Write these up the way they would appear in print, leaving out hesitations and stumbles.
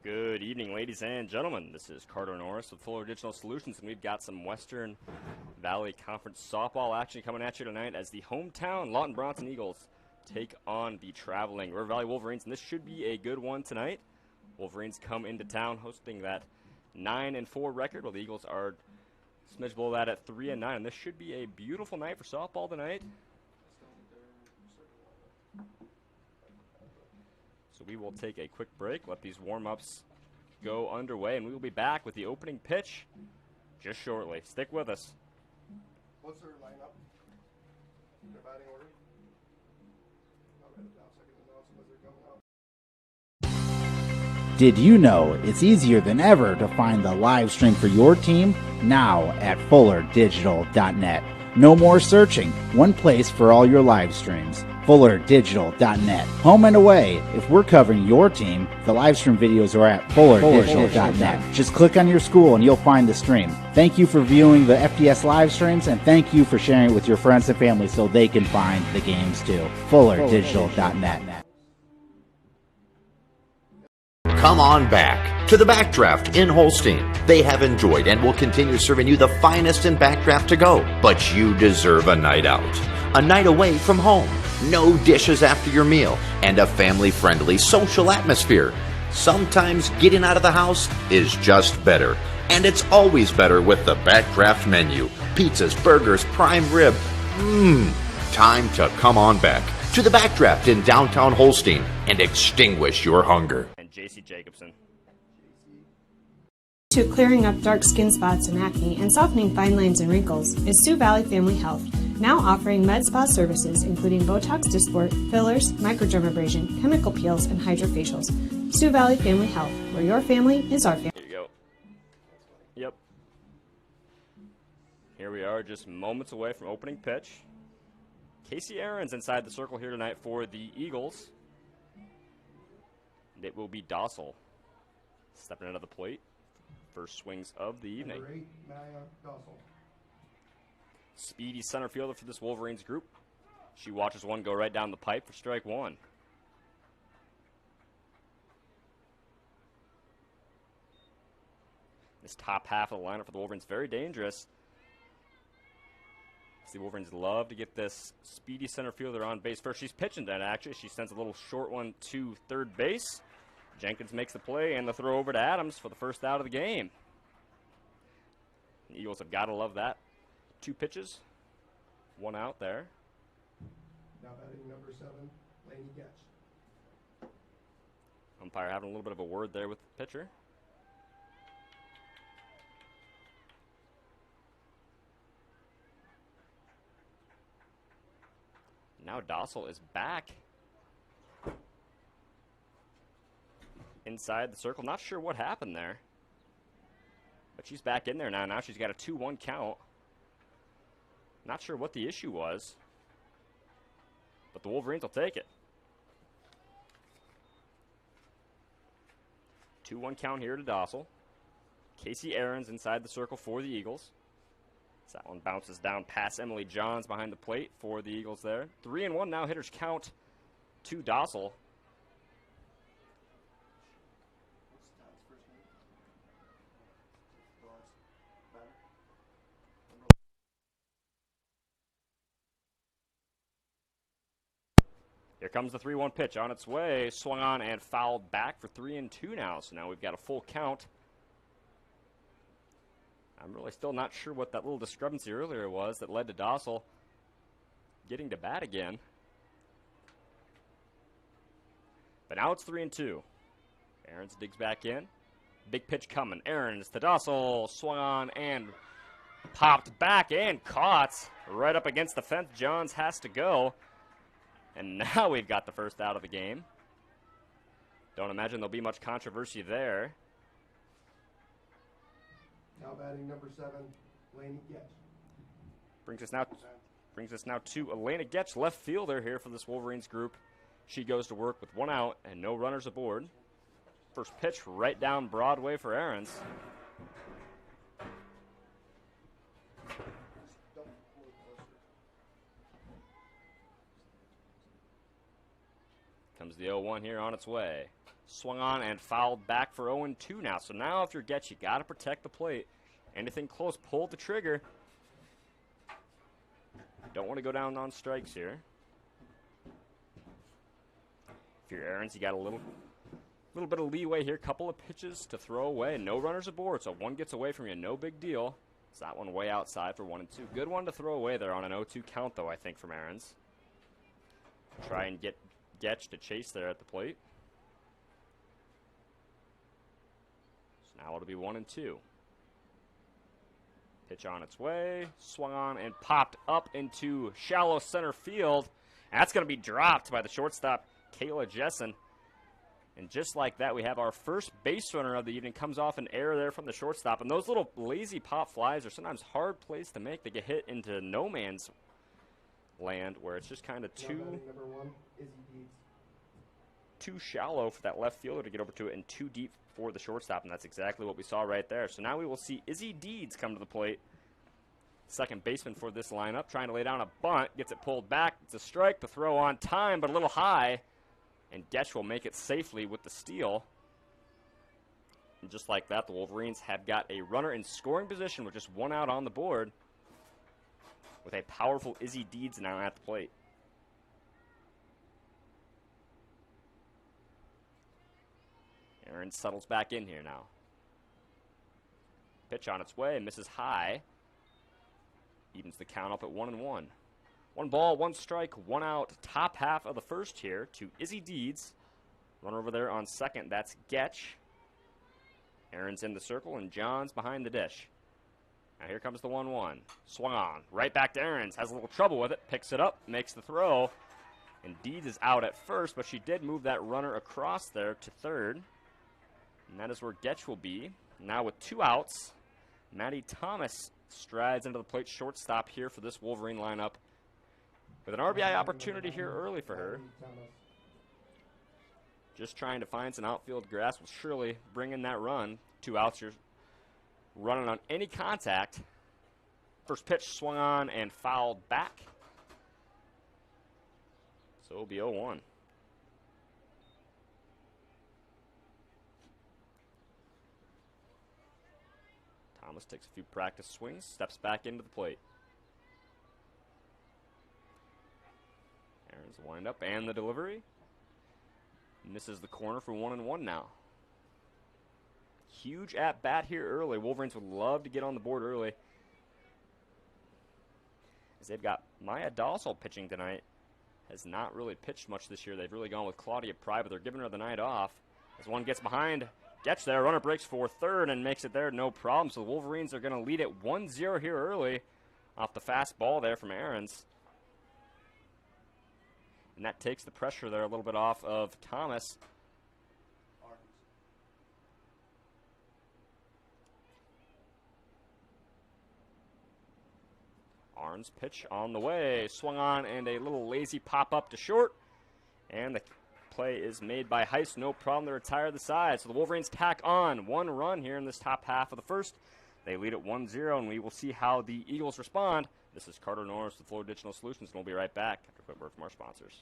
Good evening, ladies and gentlemen. This is Carter Norris with Fuller Digital Solutions, and we've got some Western Valley Conference softball action coming at you tonight as the hometown Lawton-Bronson Eagles take on the traveling River Valley Wolverines, and this should be a good one tonight. Wolverines come into town hosting that 9-4 record, while the Eagles are a smidge below that at 3-9, and this should be a beautiful night for softball tonight. So we will take a quick break, let these warm-ups go underway, and we will be back with the opening pitch just shortly. Stick with us. What's their lineup? Their batting order? I'll write it down so I can announce them as they're coming up. Did you know it's easier than ever to find the live stream for your team now at FullerDigital.net? No more searching. One place for all your live streams. FullerDigital.net. Home and away. If we're covering your team, the live stream videos are at FullerDigital.net. Just click on your school and you'll find the stream. Thank you for viewing the FDS live streams, and thank you for sharing it with your friends and family so they can find the games too. FullerDigital.net. Come on back to the Backdraft in Holstein. They have enjoyed and will continue serving you the finest in Backdraft to go. But you deserve a night out, a night away from home, no dishes after your meal, and a family-friendly social atmosphere. Sometimes getting out of the house is just better. And it's always better with the Backdraft menu. Pizzas, burgers, prime rib. Time to come on back to the Backdraft in downtown Holstein and extinguish your hunger. J.C. Jacobson. To clearing up dark skin spots and acne and softening fine lines and wrinkles is Sioux Valley Family Health, now offering med spa services including Botox Dysport, fillers, microdermabrasion, chemical peels, and hydrofacials. Sioux Valley Family Health, where your family is our family. There you go. Yep. Here we are, just moments away from opening pitch. Casey Aarons inside the circle here tonight for the Eagles. It will be Dossel stepping into the plate. First swings of the evening. Number 8, Maya Dossel. Speedy center fielder for this Wolverines group. She watches one go right down the pipe for strike one. This top half of the lineup for the Wolverines very dangerous. The Wolverines love to get this speedy center fielder on base first. She's pitching that, actually. She sends a little short one to third base. Jenkins makes the play and the throw over to Adams for the first out of the game. The Eagles have got to love that. 2 pitches, 1 out there. Now batting number 7, Laney Getch. Umpire having a little bit of a word there with the pitcher. Now Dossel is back inside the circle. Not sure what happened there, but she's back in there now. Now she's got a 2-1 count. Not sure what the issue was, but the Wolverines will take it. 2-1 count here to Dossel. Casey Aarons inside the circle for the Eagles. That one bounces down past Emily Johns behind the plate for the Eagles there. 3-1 now, hitters count to Dossel. Here comes the 3-1 pitch on its way. Swung on and fouled back for 3-2 now. So now we've got a full count. I'm really still not sure what that little discrepancy earlier was that led to Dossel getting to bat again. But now it's 3-2. Aarons digs back in. Big pitch coming. Aarons to Dossel. Swung on and popped back and caught right up against the fence. Johns has to go. And now we've got the first out of the game. Don't imagine there'll be much controversy there. Now batting number 7, Laney Getch. Brings us now to Elena Getch, left fielder here for this Wolverines group. She goes to work with 1 out and no runners aboard. First pitch right down Broadway for Aarons. Comes the 0-1 here on its way. Swung on and fouled back for 0-2 now. So now if you're Getch, you got to protect the plate. Anything close, pull the trigger. Don't want to go down on strikes here. If you're Aarons, you got a little bit of leeway here. Couple of pitches to throw away. No runners aboard, so one gets away from you. No big deal. It's that one way outside for 1-2. Good one to throw away there on an 0-2 count, though, I think, from Aarons. Try and get Getch to chase there at the plate. So now it'll be 1-2. Pitch on its way. Swung on and popped up into shallow center field. That's going to be dropped by the shortstop, Kayla Jessen. And just like that, we have our first base runner of the evening. Comes off an error there from the shortstop. And those little lazy pop flies are sometimes hard plays to make. They get hit into no man's land where it's just kind of too shallow for that left fielder to get over to it and too deep for the shortstop. And that's exactly what we saw right there. So now we will see Izzy Deeds come to the plate. Second baseman for this lineup. Trying to lay down a bunt. Gets it pulled back. It's a strike. The throw on time, but a little high. And Getch will make it safely with the steal. And just like that, the Wolverines have got a runner in scoring position with just one out on the board, with a powerful Izzy Deeds now at the plate. Aaron settles back in here now. Pitch on its way, misses high. Evens the count up at 1-1. 1 ball, 1 strike, 1 out. Top half of the first here to Izzy Deeds. Runner over there on second, that's Getch. Aaron's in the circle, and John's behind the dish. Now here comes the 1-1. Swung on. Right back to Aaron's. Has a little trouble with it. Picks it up, makes the throw. And Deeds is out at first, but she did move that runner across there to third. And that is where Getch will be. Now with 2 outs, Maddie Thomas strides into the plate shortstop here for this Wolverine lineup, with an RBI opportunity here early for her. Just trying to find some outfield grass will surely bring in that run. 2 outs, you're running on any contact. First pitch swung on and fouled back. So it'll be 0-1. Thomas takes a few practice swings, steps back into the plate. Aaron's the windup and the delivery. Misses the corner for 1-1 now. Huge at bat here early. Wolverines would love to get on the board early, as they've got Maya Dalsall pitching tonight. Has not really pitched much this year. They've really gone with Claudia Pry, but they're giving her the night off. As one gets behind, Getch there. Runner breaks for third and makes it there, no problem. So the Wolverines are going to lead it 1-0 here early off the fast ball there from Aarons. And that takes the pressure there a little bit off of Thomas. Arns pitch on the way. Swung on and a little lazy pop up to short. And the play is made by Heist. No problem to retire the side. So the Wolverines tack on 1 run here in this top half of the first. They lead at 1-0, and we will see how the Eagles respond. This is Carter Norris with Floor Digital Solutions, and we'll be right back after a quick word from our sponsors.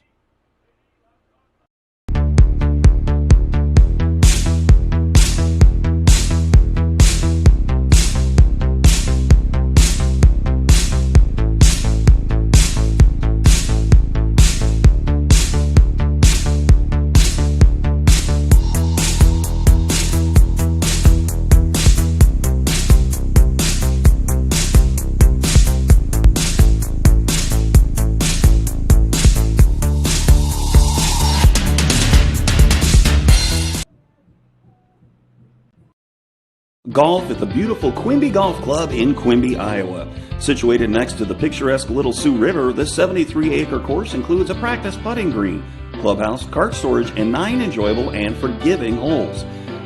Golf at the beautiful Quimby Golf Club in Quimby, Iowa. Situated next to the picturesque Little Sioux River, this 73-acre course includes a practice putting green, clubhouse, cart storage, and 9 enjoyable and forgiving holes.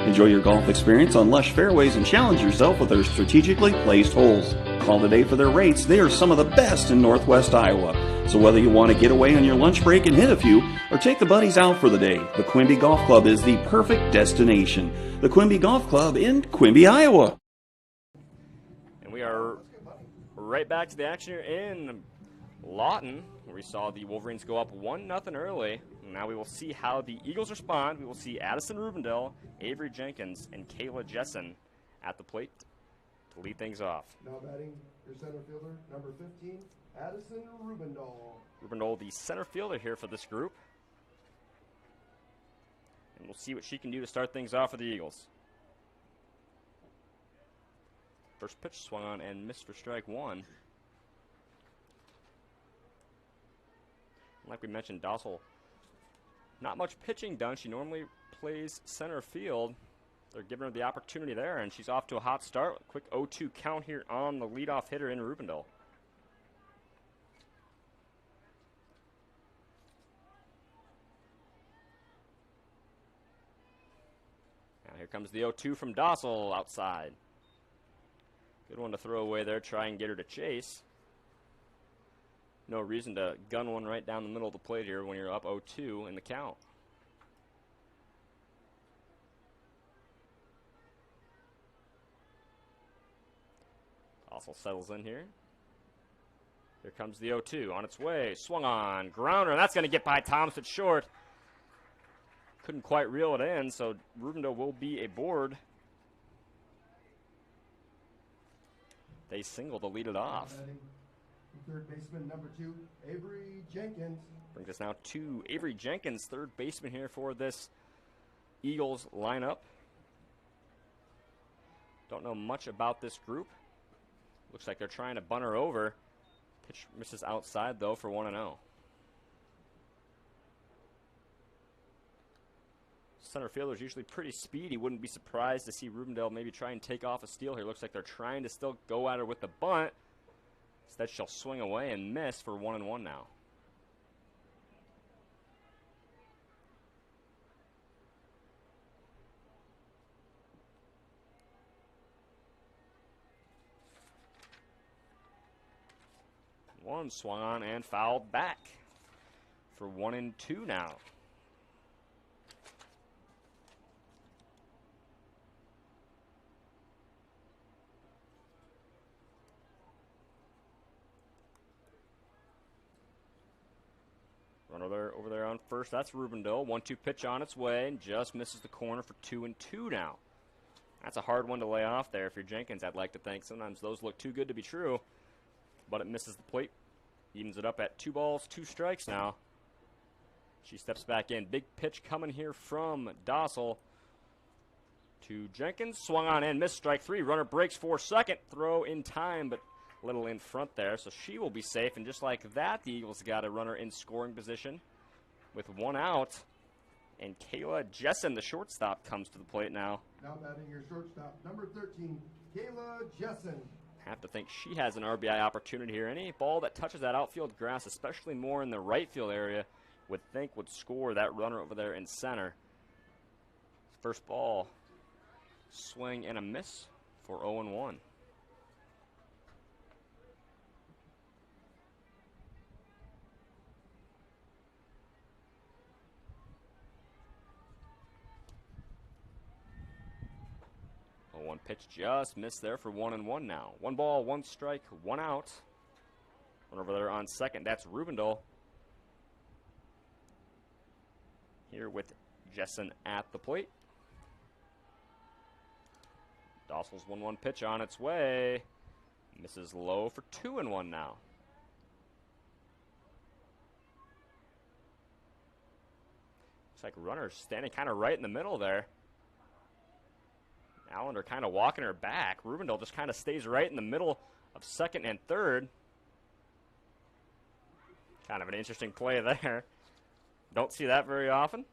Enjoy your golf experience on lush fairways and challenge yourself with their strategically placed holes. Call today for their rates. They are some of the best in Northwest Iowa. So whether you want to get away on your lunch break and hit a few, or take the buddies out for the day, the Quimby Golf Club is the perfect destination. The Quimby Golf Club in Quimby, Iowa. And we are right back to the action here in Lawton, where we saw the Wolverines go up 1-0 early. Now we will see how the Eagles respond. We will see Addison Rubendell, Avery Jenkins, and Kayla Jessen at the plate to lead things off. Now batting your center fielder, number 15, Addison Rubendell. Rubendell, the center fielder here for this group. And we'll see what she can do to start things off for the Eagles. First pitch swung on and missed for strike one. Like we mentioned, Dossel, not much pitching done. She normally plays center field. They're giving her the opportunity there, and she's off to a hot start. Quick 0-2 count here on the leadoff hitter in Rubendell. Now here comes the 0-2 from Dossel outside. Good one to throw away there, try and get her to chase. No reason to gun one right down the middle of the plate here when you're up 0-2 in the count. Also settles in here. Here comes the 0-2 on its way. Swung on. Grounder. That's going to get by Thomas at short. Couldn't quite reel it in, so Rubendell will be aboard. They single to lead it off. Third baseman, number 2, Avery Jenkins. Brings us now to Avery Jenkins, third baseman here for this Eagles lineup. Don't know much about this group. Looks like they're trying to bunt her over. Pitch misses outside, though, for 1-0. Center fielder is usually pretty speedy. Wouldn't be surprised to see Rubendell maybe try and take off a steal here. Looks like they're trying to still go at her with the bunt. Instead, she'll swing away and miss for 1-1 now. One swung on and fouled back for 1-2 now. Runner over there on first. That's Rubendell. 1-2 pitch on its way and just misses the corner for 2-2 now. That's a hard one to lay off there if you're Jenkins, I'd like to think. Sometimes those look too good to be true, but it misses the plate. Evens it up at 2 balls, 2 strikes now. She steps back in. Big pitch coming here from Dossel to Jenkins. Swung on and missed, strike 3. Runner breaks for second. Throw in time, but a little in front there, so she will be safe. And just like that, the Eagles got a runner in scoring position with 1 out. And Kayla Jessen, the shortstop, comes to the plate now. Now batting your shortstop, number 13, Kayla Jessen. Have to think she has an RBI opportunity here. Any ball that touches that outfield grass, especially more in the right field area, would think would score that runner over there in center. First ball, swing and a miss for 0-1. One pitch just missed there for 1-1 now. 1 ball, 1 strike, 1 out. One over there on second. That's Rubendell. Here with Jessen at the plate. Dossel's 1-1 pitch on its way. Misses low for 2-1 now. Looks like runner's standing kind of right in the middle there. Allender kind of walking her back. Rubendell just kind of stays right in the middle of second and third. Kind of an interesting play there. Don't see that very often.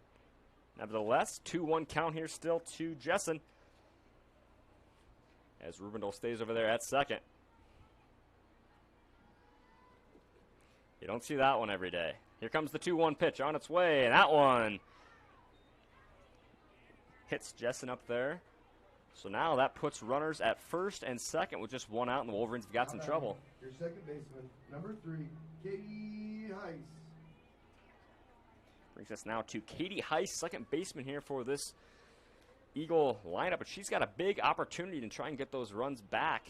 Nevertheless, 2-1 count here still to Jessen, as Rubendell stays over there at second. You don't see that one every day. Here comes the 2-1 pitch on its way, and that one hits Jessen up there. So now that puts runners at first and second with just 1 out, and the Wolverines have got some trouble. Your second baseman, number 3, Katie Heiss. Brings us now to Katie Heiss, second baseman here for this Eagle lineup, but she's got a big opportunity to try and get those runs back.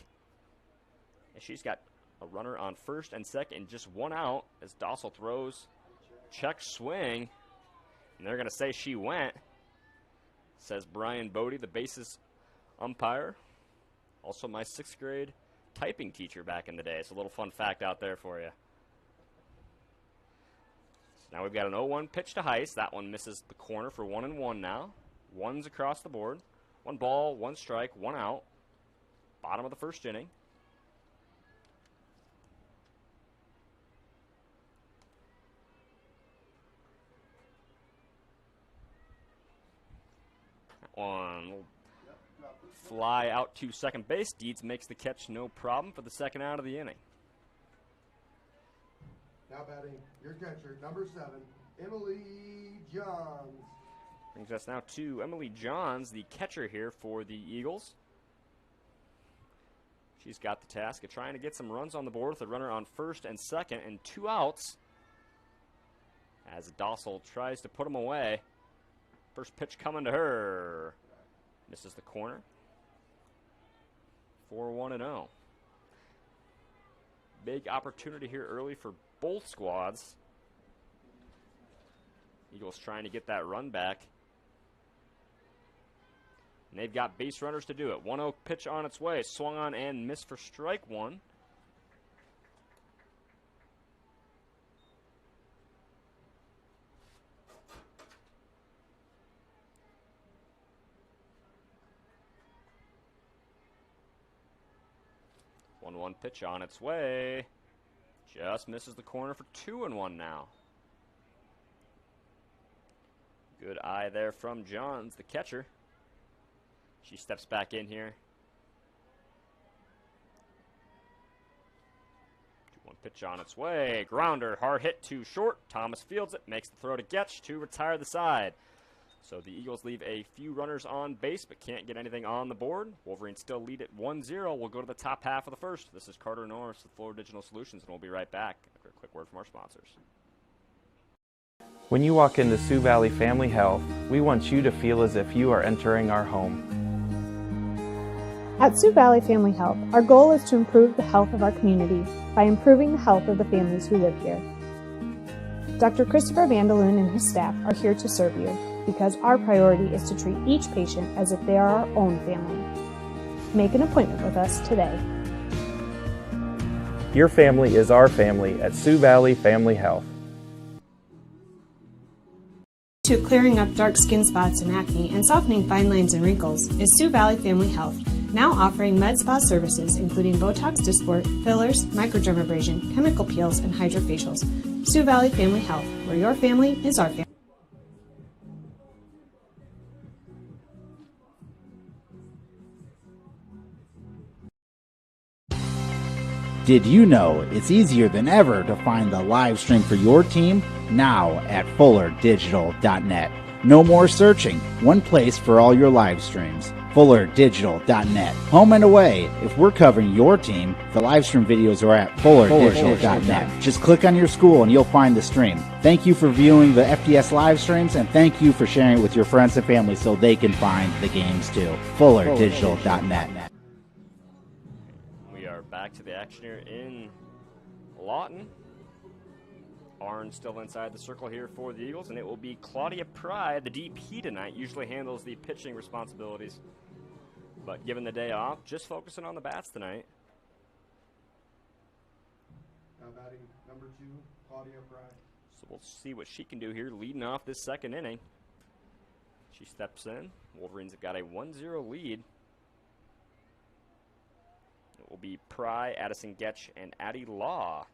And she's got A runner on first and second, and just one out as Dossel throws. Check swing. And they're going to say she went, says Brian Bodie, the bases umpire. Also my 6th grade typing teacher back in the day. It's a little fun fact out there for you. So now we've got an 0-1 pitch to Heiss. That one misses the corner for 1-1 now. Ones across the board. 1 ball, 1 strike, 1 out. Bottom of the first inning. One will fly out to second base. Deeds makes the catch, no problem, for the second out of the inning. Now batting your catcher, number 7, Emily Johns. Brings us now to Emily Johns, the catcher here for the Eagles. She's got the task of trying to get some runs on the board with a runner on first and second and 2 outs as Dossel tries to put them away. First pitch coming to her. Misses the corner. 4-1-0. Big opportunity here early for both squads. Eagles trying to get that run back. And they've got base runners to do it. 1-0 pitch on its way. Swung on and missed for strike 1. One pitch on its way. Just misses the corner for 2-1 now. Good eye there from Johns, the catcher. She steps back in here. 2-1 pitch on its way. Grounder, hard hit too short. Thomas fields it, makes the throw to Getch to retire the side. So the Eagles leave a few runners on base, but can't get anything on the board. Wolverines still lead at 1-0. We'll go to the top half of the first. This is Carter Norris with Florida Digital Solutions, and we'll be right back after a quick word from our sponsors. When you walk into Sioux Valley Family Health, we want you to feel as if you are entering our home. At Sioux Valley Family Health, our goal is to improve the health of our community by improving the health of the families who live here. Dr. Christopher Vandaloon and his staff are here to serve you, because our priority is to treat each patient as if they are our own family. Make an appointment with us today. Your family is our family at Sioux Valley Family Health. To clearing up dark skin spots and acne and softening fine lines and wrinkles is Sioux Valley Family Health, now offering med spa services including Botox Dysport, fillers, microdermabrasion, chemical peels, and hydrofacials. Sioux Valley Family Health, where your family is our family. Did you know it's easier than ever to find the live stream for your team now at FullerDigital.net? No more searching. One place for all your live streams. FullerDigital.net. Home and away. If we're covering your team, the live stream videos are at FullerDigital.net. Just click on your school and you'll find the stream. Thank you for viewing the FDS live streams, and thank you for sharing it with your friends and family so they can find the games too. FullerDigital.net. Back to the action here in Lawton. Arn's still inside the circle here for the Eagles, and it will be Claudia Pry, the DP tonight, usually handles the pitching responsibilities. But given the day off, just focusing on the bats tonight. Now batting number 2, Claudia Pry. So we'll see what she can do here, leading off this second inning. She steps in. Wolverines have got a 1-0 lead. It will be Pry, Addison Getch, and Addie Law.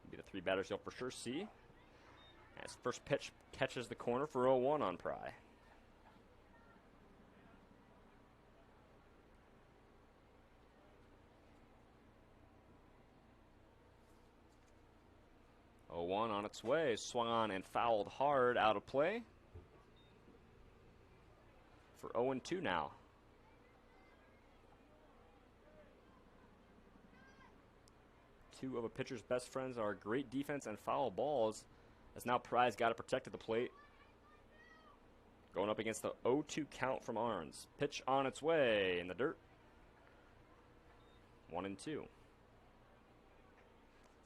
Be the 3 batters you'll for sure see. As first pitch catches the corner for 0-1 on Pry. One on its way, swung on and fouled hard, out of play. For 0-2 now. Two of a pitcher's best friends are great defense and foul balls, as now Pry's got to protect at the plate. Going up against the 0-2 count from Arns. Pitch on its way in the dirt. 1-2.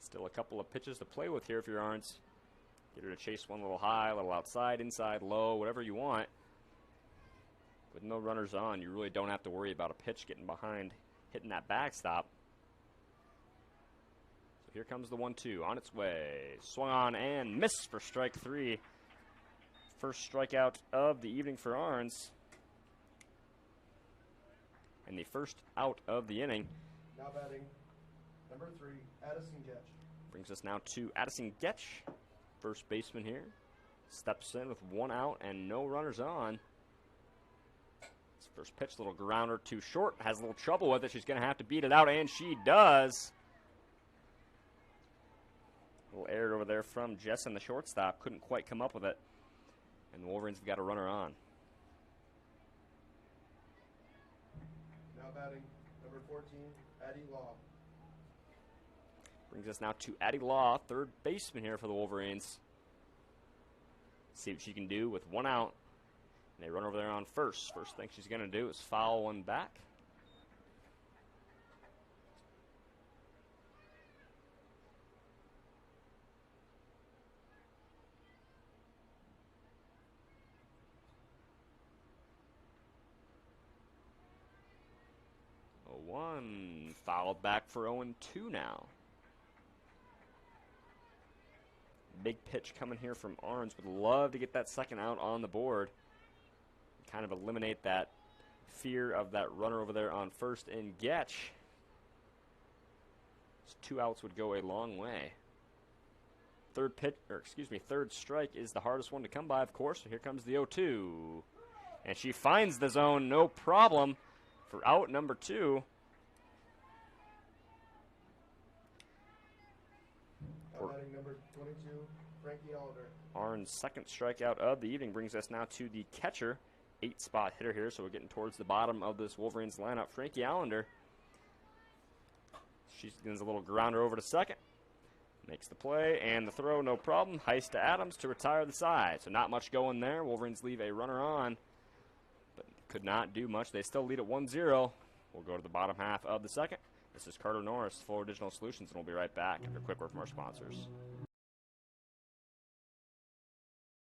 Still a couple of pitches to play with here if you're Arns. Get her to chase one a little high, a little outside, inside, low, whatever you want. With no runners on, you really don't have to worry about a pitch getting behind, hitting that backstop. So here comes the 1-2 on its way. Swung on and missed for strike 3. First strikeout of the evening for Arns. And the first out of the inning. Now batting, number 3, Addison Getch. Brings us now to Addison Getch, first baseman here. Steps in with 1 out and no runners on. His first pitch, little grounder too short. Has a little trouble with it. She's going to have to beat it out, and she does. A little error over there from Jessen, the shortstop. Couldn't quite come up with it. And the Wolverines have got a runner on. Now batting, number 14, Addie Law. Brings us now to Addie Law, third baseman here for the Wolverines. See what she can do with 1 out. And they run over there on first. First thing she's going to do is foul one back. One fouled back for 0-2 now. Big pitch coming here from Arns. Would love to get that second out on the board. Kind of eliminate that fear of that runner over there on first in Getch. Those 2 outs would go a long way. Third strike is the hardest one to come by, of course. So here comes the 0-2. And she finds the zone, no problem, for out number 2. Batting number 22, Frankie Allender. Arn's second strikeout of the evening brings us now to the catcher, 8-spot hitter here, so we're getting towards the bottom of this Wolverines lineup. Frankie Allender. She gives a little grounder over to second. Makes the play and the throw, no problem. Heist to Adams to retire the side. So not much going there. Wolverines leave a runner on, but could not do much. They still lead at 1-0. We'll go to the bottom half of the second. This is Carter Norris, Fuller Digital Solutions, and we'll be right back after a quick word from our sponsors.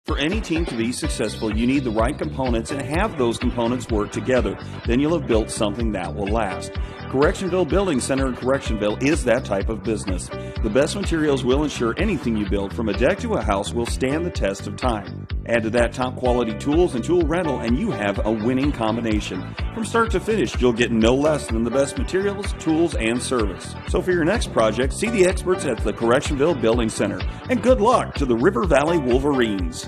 For any team to be successful, you need the right components and have those components work together. Then you'll have built something that will last. Correctionville Building Center in Correctionville is that type of business. The best materials will ensure anything you build, from a deck to a house, will stand the test of time. Add to that top quality tools and tool rental, and you have a winning combination. From start to finish, you'll get no less than the best materials, tools, and service. So for your next project, see the experts at the Correctionville Building Center. And good luck to the River Valley Wolverines.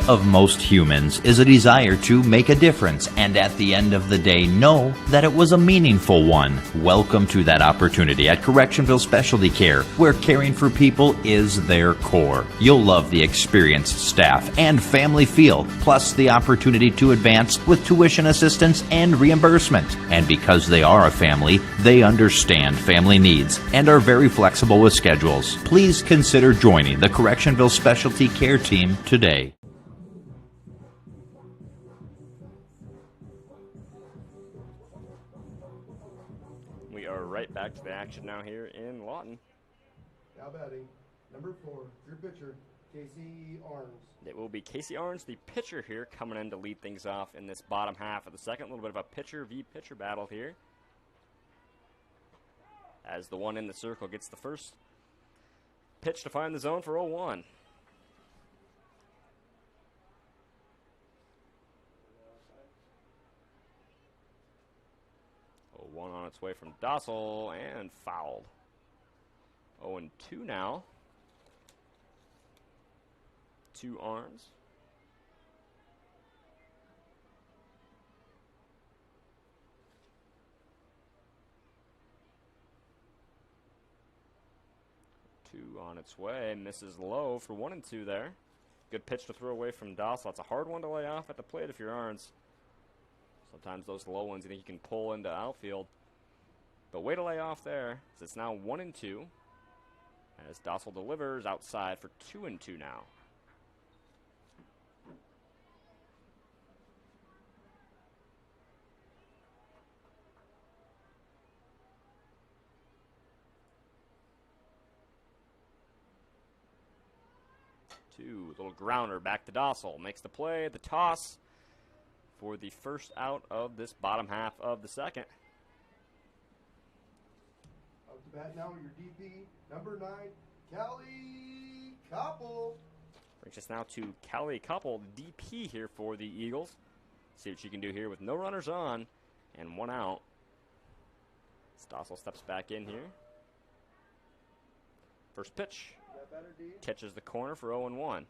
Of most humans is a desire to make a difference, and at the end of the day know that it was a meaningful one. Welcome to that opportunity at Correctionville Specialty Care, where caring for people is their core. You'll love the experienced staff and family feel, plus the opportunity to advance with tuition assistance and reimbursement. And because they are a family, they understand family needs and are very flexible with schedules. Please consider joining the Correctionville Specialty Care team today. Right back to the action now here in Lawton. Now batting, number 4, your pitcher, Casey Arns. It will be Casey Arns, the pitcher here, coming in to lead things off in this bottom half of the second. A little bit of a pitcher v. pitcher battle here, as the one in the circle gets the first pitch to find the zone for 0-1. One on its way from Dossel and fouled. 0-2 now. 2 Arns. Two on its way. Misses low for 1-2 there. Good pitch to throw away from Dossel. It's a hard one to lay off at the plate if you're Arns. Sometimes those low ones you think you can pull into outfield. But way to lay off there. So it's now 1-2. As Dossel delivers outside for 2-2 now. 2, little grounder back to Dossel. Makes the play, the toss for the first out of this bottom half of the second. Out to bat now, your DP, number 9, Callie Koppel. Brings us now to Callie Koppel, DP here for the Eagles. See what she can do here with no runners on and 1 out. Stossel steps back in here. First pitch. Catches the corner for 0-1. As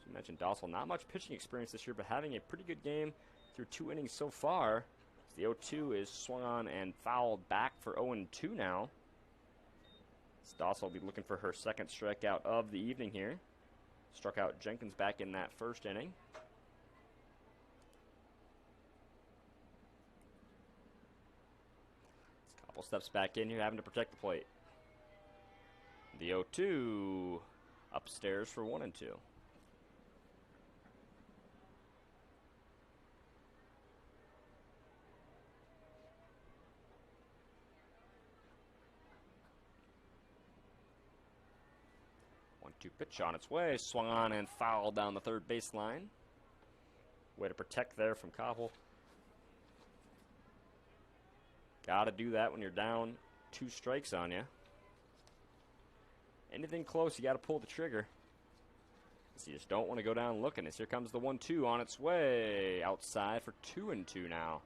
we mentioned, Dossel, not much pitching experience this year, but having a pretty good game through 2 innings so far. The 0-2 is swung on and fouled back for 0-2 now. Stossel will be looking for her second strikeout of the evening here. Struck out Jenkins back in that first inning. Couple steps back in here, having to protect the plate. The 0-2 upstairs for 1-2. One-two pitch on its way, swung on and fouled down the third baseline. Way to protect there from Koppel. Got to do that when you're down 2 strikes on you. Anything close, you got to pull the trigger. So you just don't want to go down looking. As here comes the 1-2 on its way. Outside for 2-2 now.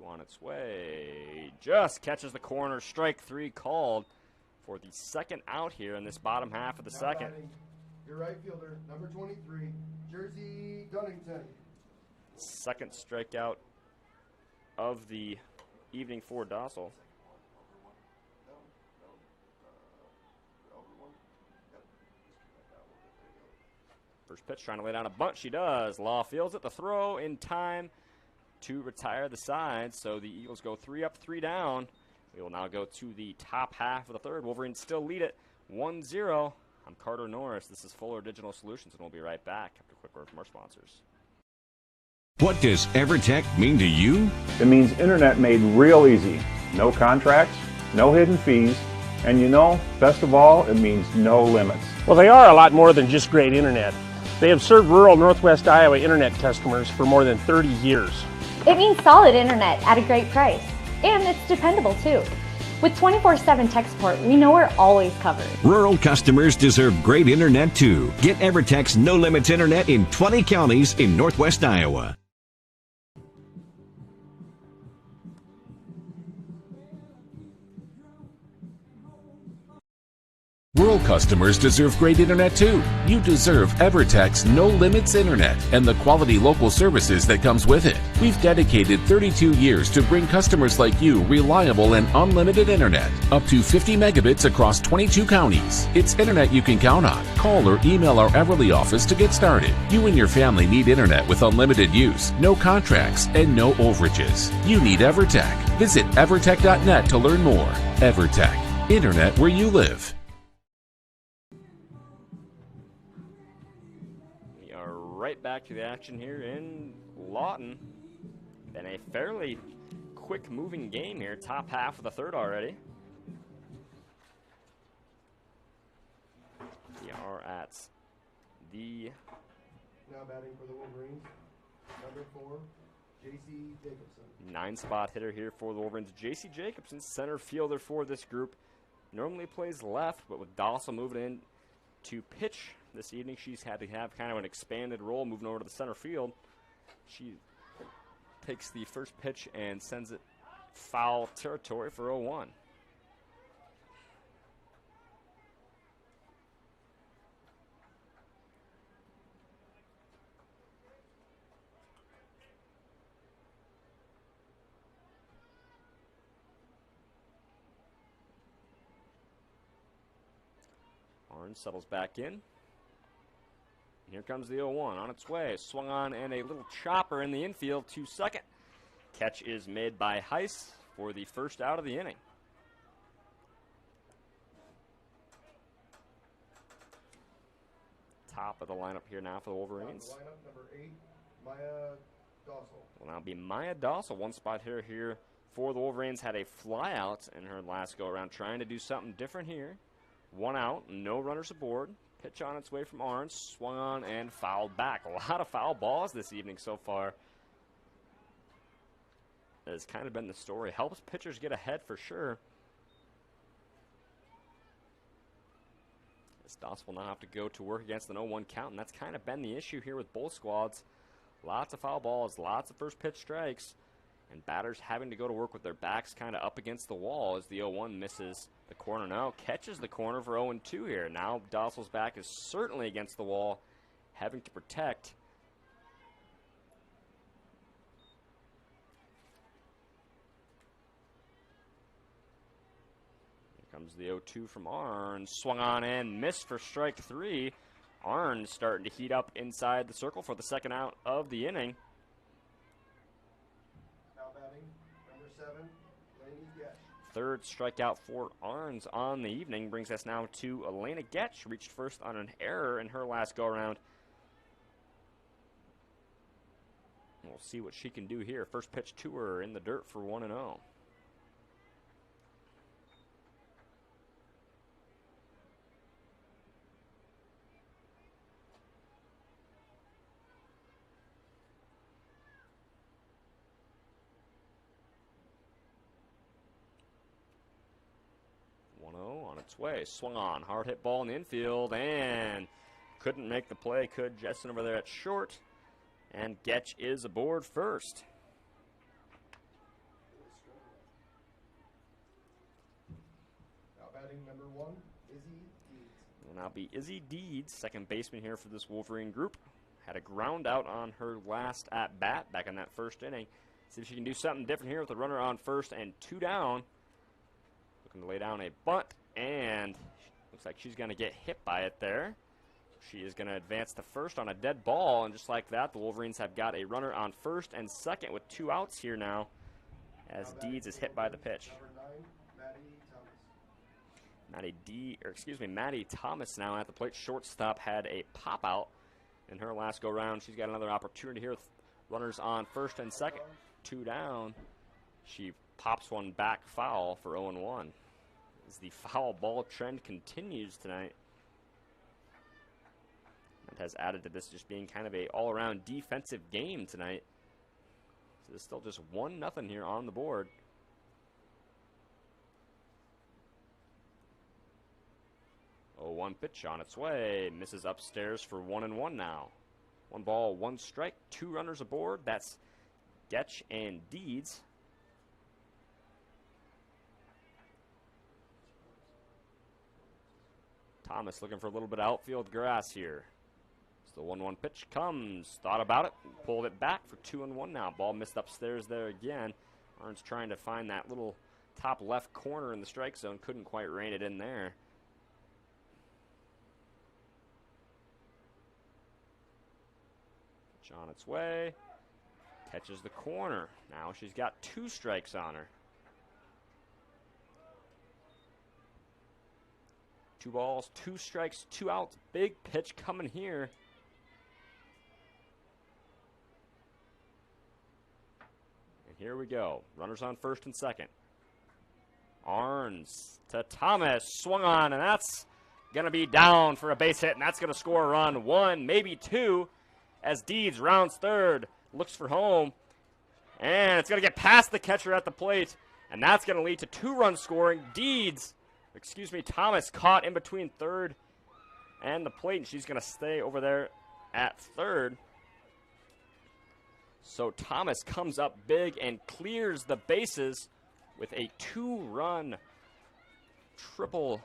On its way. Just catches the corner. Strike 3 called for the second out here in this bottom half of the second. Batting, your right fielder, number 23, Jersey Dunnington. Second strikeout of the evening for Dossel. First pitch, trying to lay down a bunt. She does. Law fields it. The throw in time to retire the side. So the Eagles go 3 up, 3 down. We will now go to the top half of the third. Wolverines still lead it 1-0. I'm Carter Norris. This is Fuller Digital Solutions, and we'll be right back after a quick word from our sponsors. What does EverTech mean to you? It means internet made real easy. No contracts, no hidden fees, and you know, best of all, it means no limits. Well, they are a lot more than just great internet. They have served rural Northwest Iowa internet customers for more than 30 years. It means solid internet at a great price. And it's dependable too. With 24/7 tech support, we know we're always covered. Rural customers deserve great internet too. Get EverTech's no limits internet in 20 counties in Northwest Iowa. Rural customers deserve great internet too. You deserve EverTech's No Limits Internet and the quality local services that comes with it. We've dedicated 32 years to bring customers like you reliable and unlimited internet, up to 50 megabits across 22 counties. It's internet you can count on. Call or email our Everly office to get started. You and your family need internet with unlimited use, no contracts, and no overages. You need EverTech. Visit evertech.net to learn more. EverTech, internet where you live. Right back to the action here in Lawton. Been a fairly quick moving game here, top half of the third already. We are at the now batting for the Wolverines, number 4, J.C. Jacobson. 9-spot hitter here for the Wolverines. J.C. Jacobson, center fielder for this group. Normally plays left, but with Dossel moving in to pitch this evening, she's had to have kind of an expanded role moving over to the center field. She takes the first pitch and sends it foul territory for 0-1. Orange settles back in. Here comes the 0-1 on its way. Swung on and a little chopper in the infield to second. Catch is made by Heiss for the first out of the inning. top of the lineup here now for the Wolverines. Lineup number 8, Maya Dossel. Will now be Maya Dossel. One spot here for the Wolverines. Had a flyout in her last go-around, trying to do something different here. 1 out, no runners aboard. Pitch on its way from Arns, swung on and fouled back. A lot of foul balls this evening so far. That has kind of been the story. Helps pitchers get ahead for sure. As Doss will now have to go to work against an 0-1 count, and that's kind of been the issue here with both squads. Lots of foul balls, lots of first pitch strikes, and batters having to go to work with their backs kind of up against the wall as the 0-1 misses the corner. Now catches the corner for 0-2 here. Now Dossel's back is certainly against the wall, having to protect. Comes the 0-2 from Arns. Swung on and missed for strike 3. Arns starting to heat up inside the circle for the second out of the inning. Now batting, number 7, Lainey Getch. Third strikeout for Arns on the evening brings us now to Elena Getch. Reached first on an error in her last go-around. We'll see what she can do here. First pitch to her in the dirt for 1-0. On its way, swung on, hard hit ball in the infield, and couldn't make the play. Could Jessen over there at short, and Getch is aboard first. Now batting number 1, Izzy Deeds. Will now be Izzy Deeds, second baseman here for this Wolverine group. Had a ground out on her last at bat back in that first inning. See if she can do something different here with a runner on first and 2 down. Looking to lay down a bunt, and looks like she's going to get hit by it there. She is going to advance to first on a dead ball, and just like that, the Wolverines have got a runner on first and second with 2 outs here now as Deeds is hit by the pitch. Maddie Thomas now at the plate. Shortstop had a pop out in her last go round. She's got another opportunity here with runners on first and second. 2 down. She pops one back foul for 0-1. As the foul ball trend continues tonight. That has added to this just being kind of a all-around defensive game tonight. So there's still just 1-0 here on the board. 0-1 pitch on its way. Misses upstairs for 1-1 now. 1 ball, 1 strike, 2 runners aboard. That's Getch and Deeds. Thomas looking for a little bit of outfield grass here. So the 1-1 pitch comes. Thought about it. Pulled it back for 2-1 now. Ball missed upstairs there again. Arns trying to find that little top left corner in the strike zone. Couldn't quite rein it in there. Pitch on its way. Catches the corner. Now she's got 2 strikes on her. 2 balls, 2 strikes, 2 outs. Big pitch coming here. And here we go. Runners on first and second. Arns to Thomas. Swung on, and that's going to be down for a base hit, and that's going to score a run. 1, maybe 2, as Deeds rounds third. Looks for home. And it's going to get past the catcher at the plate, and that's going to lead to 2-run scoring. Thomas caught in between third and the plate, and she's going to stay over there at third. So Thomas comes up big and clears the bases with a 2-run triple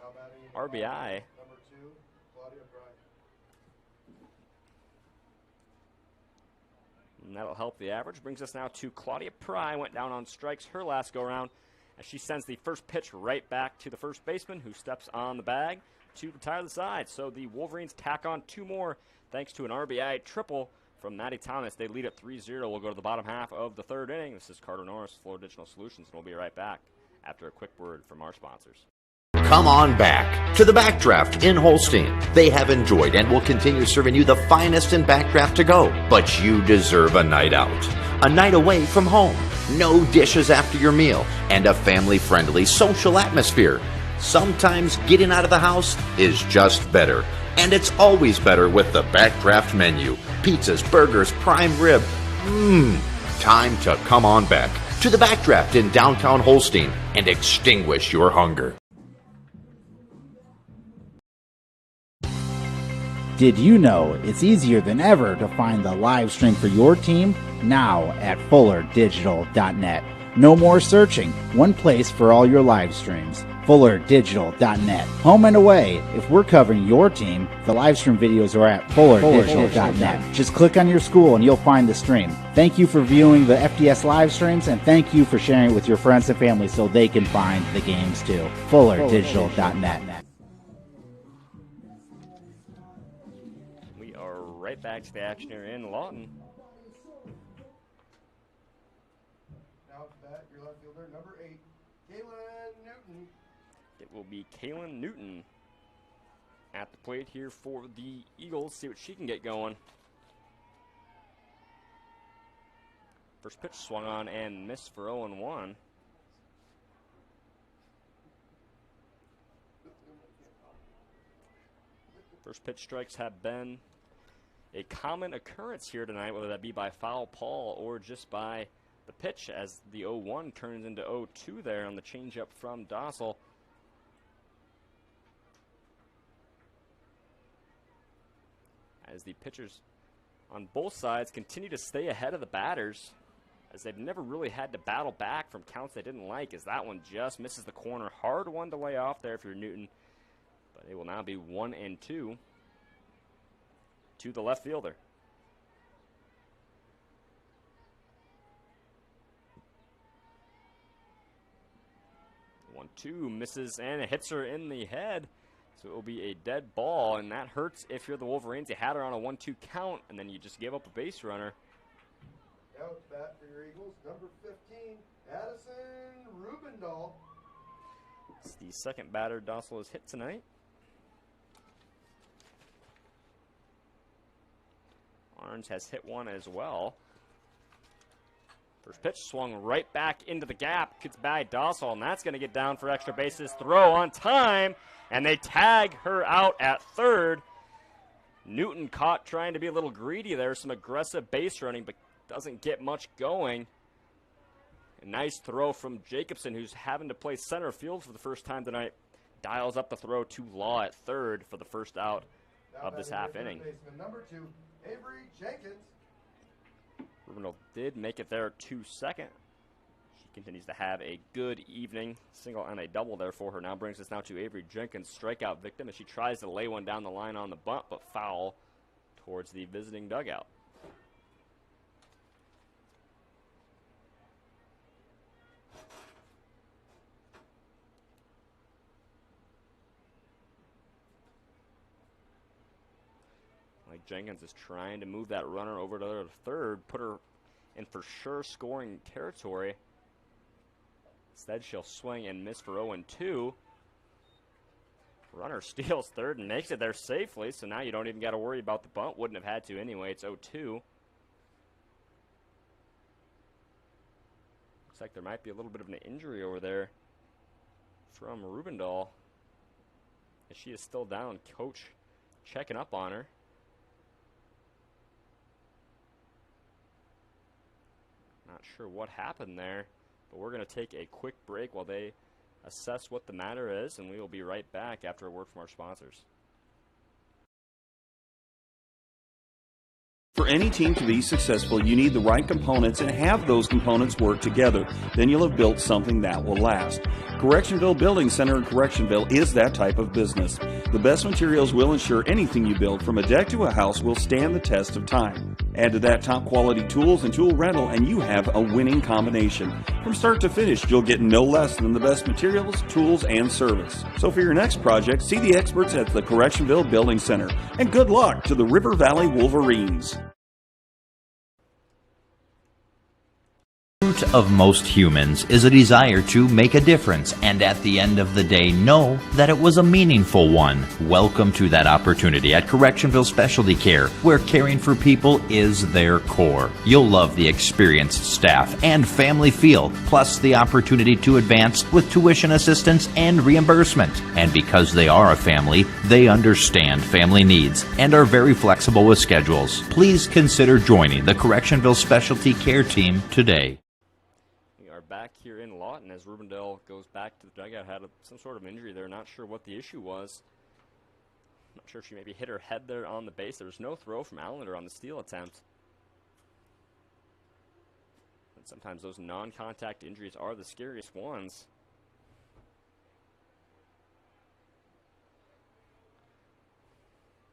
RBI. Number 2, Claudia Bryant. And that'll help the average. Brings us now to Claudia Pry. Went down on strikes her last go-around, as she sends the first pitch right back to the first baseman, who steps on the bag to retire the side. So the Wolverines tack on 2 more thanks to an RBI triple from Maddie Thomas. They lead at 3-0. We'll go to the bottom half of the 3rd inning. This is Carter Norris, Florida Digital Solutions, and we'll be right back after a quick word from our sponsors. Come on back to the Backdraft in Holstein. They have enjoyed and will continue serving you the finest in Backdraft to go. But you deserve a night out, a night away from home, no dishes after your meal, and a family-friendly social atmosphere. Sometimes getting out of the house is just better. And it's always better with the Backdraft menu. Pizzas, burgers, prime rib. Time to come on back to the Backdraft in downtown Holstein and extinguish your hunger. Did you know it's easier than ever to find the live stream for your team? Now at FullerDigital.net. No more searching. One place for all your live streams. FullerDigital.net. Home and away. If we're covering your team, the live stream videos are at FullerDigital.net. Just click on your school and you'll find the stream. Thank you for viewing the FDS live streams, and thank you for sharing it with your friends and family so they can find the games too. FullerDigital.net. We are right back to the action here in Lawton. Now to bat, your left fielder, number 8, Kaylin Newton. It will be Kaylin Newton at the plate here for the Eagles. See what she can get going. First pitch swung on and missed for 0-1. First pitch strikes have been a common occurrence here tonight, whether that be by foul ball or just by the pitch, as the 0-1 turns into 0-2 there on the changeup from Dossel. As the pitchers on both sides continue to stay ahead of the batters, as they've never really had to battle back from counts they didn't like, as that one just misses the corner. Hard one to lay off there if you're Newton, but it will now be 1-2 to the left fielder. 1-2 misses and it hits her in the head. So it will be a dead ball, and that hurts if you're the Wolverines. You had her on a 1-2 count, and then you just give up a base runner. Now at bat for your Eagles, number 15, Addison Rubendahl. It's the second batter Dossel has hit tonight. Orange has hit one as well. First pitch swung right back into the gap. Gets by Dossel, and that's going to get down for extra bases. Throw on time, and they tag her out at third. Newton caught trying to be a little greedy there. Some aggressive base running, but doesn't get much going. A nice throw from Jacobson, who's having to play center field for the first time tonight. Dials up the throw to Law at third for the first out of this half inning. Number 2, Avery Jenkins. Rubendal did make it there to second. She continues to have a good evening. Single and a double there for her. Now brings us now to Avery Jenkins, strikeout victim, as she tries to lay one down the line on the bunt, but foul towards the visiting dugout. Like Jenkins is trying to move that runner over to the third, put her in for sure scoring territory. Instead, she'll swing and miss for 0-2. Runner steals third and makes it there safely, so now you don't even got to worry about the bunt. Wouldn't have had to anyway. It's 0-2. Looks like there might be a little bit of an injury over there from Rubendahl, as she is still down. Coach checking up on her. Not sure what happened there, but we're going to take a quick break while they assess what the matter is, and we will be right back after a word from our sponsors. For any team to be successful, you need the right components and have those components work together. Then you'll have built something that will last. Correctionville Building Center in Correctionville is that type of business. The best materials will ensure anything you build, from a deck to a house, will stand the test of time. Add to that top quality tools and tool rental, and you have a winning combination. From start to finish, you'll get no less than the best materials, tools, and service. So for your next project, see the experts at the Correctionville Building Center. And good luck to the River Valley Wolverines. root of most humans is a desire to make a difference, and at the end of the day, know that it was a meaningful one. Welcome to that opportunity at Correctionville Specialty Care, where caring for people is their core. You'll love the experienced staff and family feel, plus the opportunity to advance with tuition assistance and reimbursement. And because they are a family, they understand family needs and are very flexible with schedules. Please consider joining the Correctionville Specialty Care team today. We are back here in Lawton as Rubendale goes back to the dugout. Had some sort of injury there. Not sure what the issue was. Not sure if she maybe hit her head there on the base. There was no throw from Allender on the steal attempt. And sometimes those non-contact injuries are the scariest ones.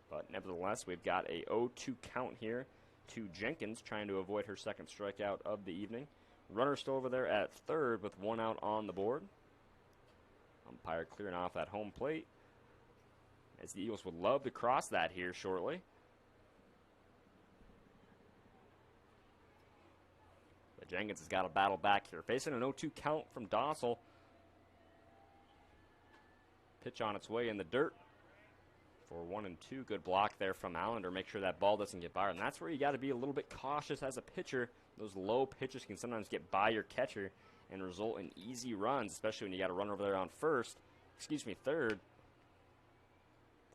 But nevertheless, we've got a 0-2 count here to Jenkins, trying to avoid her second strikeout of the evening. Runner still over there at third with one out on the board. Umpire clearing off that home plate, as the Eagles would love to cross that here shortly. But Jenkins has got to battle back here. Facing an 0-2 count from Dossel. Pitch on its way in the dirt for 1-2. Good block there from Allender. Make sure that ball doesn't get by her. And that's where you got to be a little bit cautious as a pitcher. Those low pitches can sometimes get by your catcher and result in easy runs, especially when you got a runner over there on third.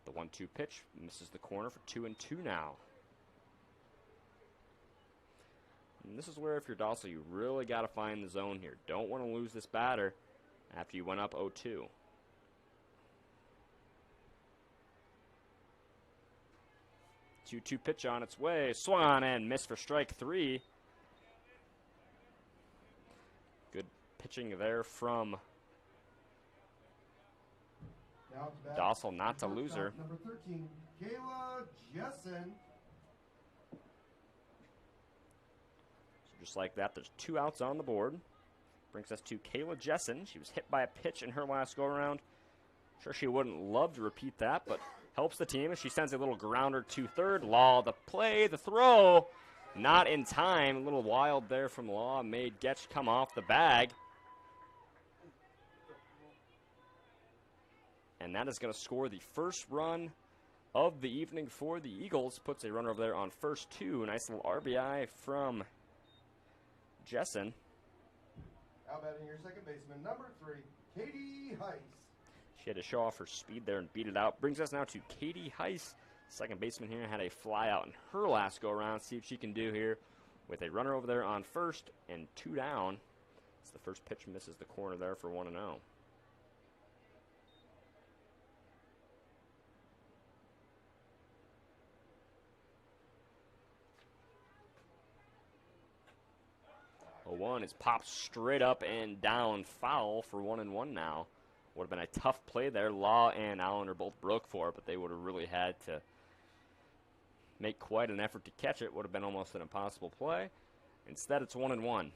The 1-2 pitch misses the corner for 2-2 now. And this is where, if you're Dossel, you really got to find the zone here. Don't want to lose this batter after you went up 0-2. 2-2 pitch on its way. Swung on and missed for strike three. Good pitching there from Dossel, not to lose her. Number 13, Kayla Jessen. So just like that, there's 2 outs on the board. Brings us to Kayla Jessen. She was hit by a pitch in her last go-around. Sure she wouldn't love to repeat that, but helps the team as she sends a little grounder to third. Law, the play, the throw, not in time. A little wild there from Law. Made Getch come off the bag. And that is going to score the first run of the evening for the Eagles. Puts a runner over there on first 2. Nice little RBI from Jessen. Out batting your second baseman, number 3, Katie Heiss. She had to show off her speed there and beat it out. Brings us now to Katie Heiss. Second baseman here had a fly out in her last go-around. See what she can do here with a runner over there on first and 2 down. It's the first pitch misses the corner there for 1-0. One is popped straight up and down, foul for 1-1 now. Would have been a tough play there. Law and Allender both broke for it, but they would have really had to make quite an effort to catch it. Would have been almost an impossible play. Instead, it's 1-1. 1-1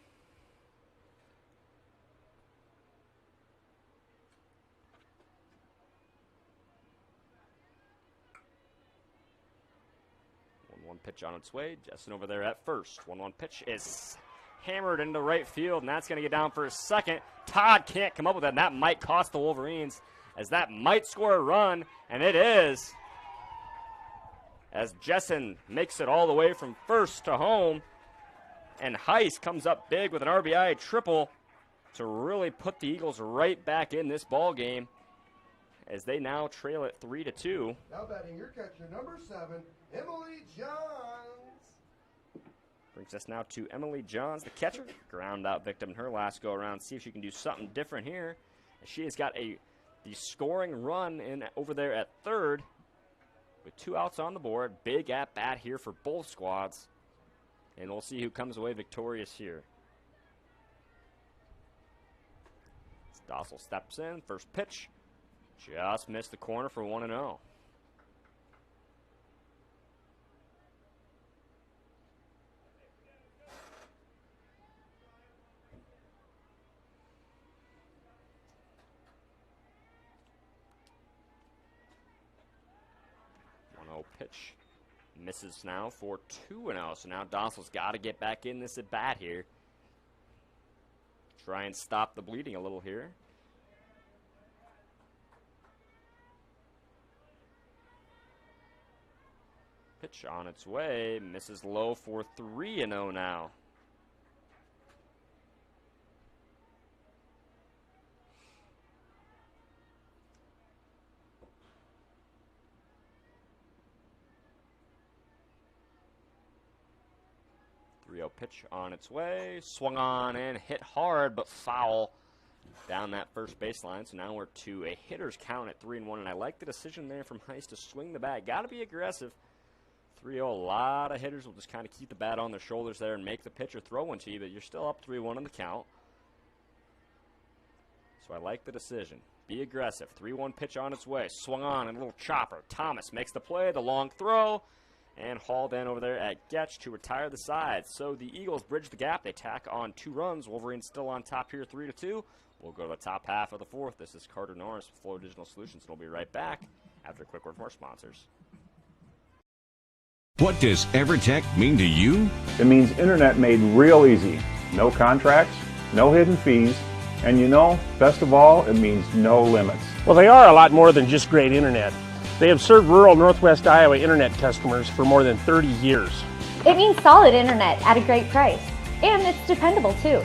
pitch on its way. Jessen over there at first. 1-1 pitch is hammered into right field, and that's going to get down for a second. Todd can't come up with it, and that might cost the Wolverines, as that might score a run, and it is. As Jessen makes it all the way from first to home, and Heiss comes up big with an RBI triple to really put the Eagles right back in this ball game, as they now trail it 3-2. Now batting your catcher, number 7, Emily Johns. Brings us now to Emily Johns, the catcher. Ground out victim in her last go-around. See if she can do something different here. She has got the scoring run in over there at third with 2 outs on the board. Big at-bat here for both squads. And we'll see who comes away victorious here. Dossel steps in. First pitch. Just missed the corner for 1-0. Pitch misses now for 2-0. So now Dossel's got to get back in this at bat here. Try and stop the bleeding a little here. Pitch on its way. Misses low for 3-0 now. Pitch on its way, swung on and hit hard, but foul down that first baseline. So now we're to a hitter's count at 3-1, and I like the decision there from Heiss to swing the bat. Got to be aggressive. 3-0, a lot of hitters will just kind of keep the bat on their shoulders there and make the pitcher throw one to you, but you're still up 3-1 on the count. So I like the decision. Be aggressive. 3-1 pitch on its way, swung on and a little chopper. Thomas makes the play, the long throw, and hauled in over there at Getch to retire the side. So the Eagles bridge the gap. They tack on 2 runs. Wolverines still on top here, 3-2. We'll go to the top half of the 4th. This is Carter Norris with Florida Digital Solutions, and we'll be right back after a quick word from our sponsors. What does EverTech mean to you? It means internet made real easy. No contracts, no hidden fees, and you know, best of all, it means no limits. Well, they are a lot more than just great internet. They have served rural Northwest Iowa internet customers for more than 30 years. It means solid internet at a great price. And it's dependable too.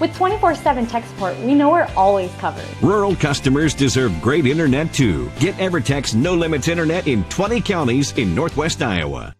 With 24/7 tech support, we know we're always covered. Rural customers deserve great internet too. Get EverTech's no limits internet in 20 counties in Northwest Iowa.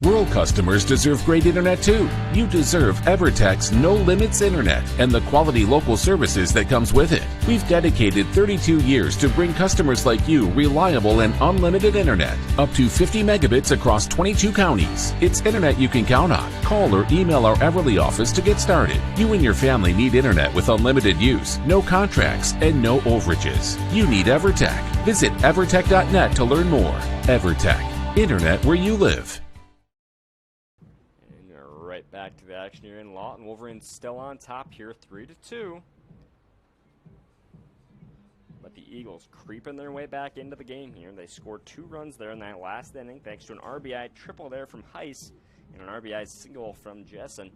Rural customers deserve great internet too. You deserve EverTech's no limits internet and the quality local services that comes with it. We've dedicated 32 years to bring customers like you reliable and unlimited internet, up to 50 megabits across 22 counties. It's internet you can count on. Call or email our Everly office to get started. You and your family need internet with unlimited use, no contracts, and no overages. You need EverTech. Visit evertech.net to learn more. EverTech, internet where you live. Right back to the action here in Lawton. Wolverines still on top here, 3-2. But the Eagles creeping their way back into the game here. They scored 2 runs there in that last inning thanks to an RBI triple there from Heiss and an RBI single from Jessen.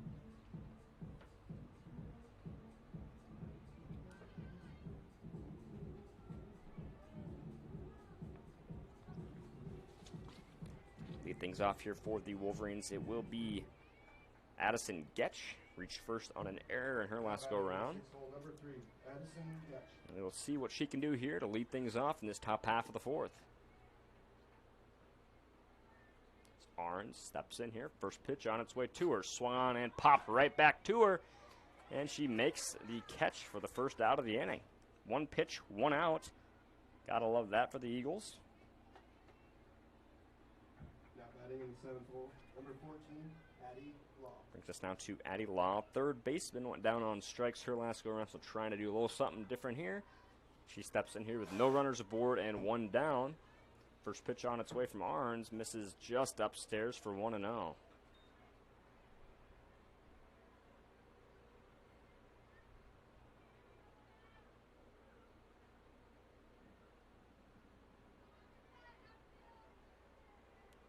Lead things off here for the Wolverines. It will be Addison Getch. Reached first on an error in her last go-round. Number 3, Addison Getch. And we'll see what she can do here to lead things off in this top half of the 4th. Arns steps in here. First pitch on its way to her. Swung on and popped right back to her. And she makes the catch for the first out of the inning. 1 pitch, 1 out. Gotta love that for the Eagles. Now batting in the 7th hole, number 14, Addie Law. Brings us now to Addie Law. Third baseman went down on strikes her last go around, so trying to do a little something different here. She steps in here with no runners aboard and 1 down. First pitch on its way from Arns misses just upstairs for 1-0.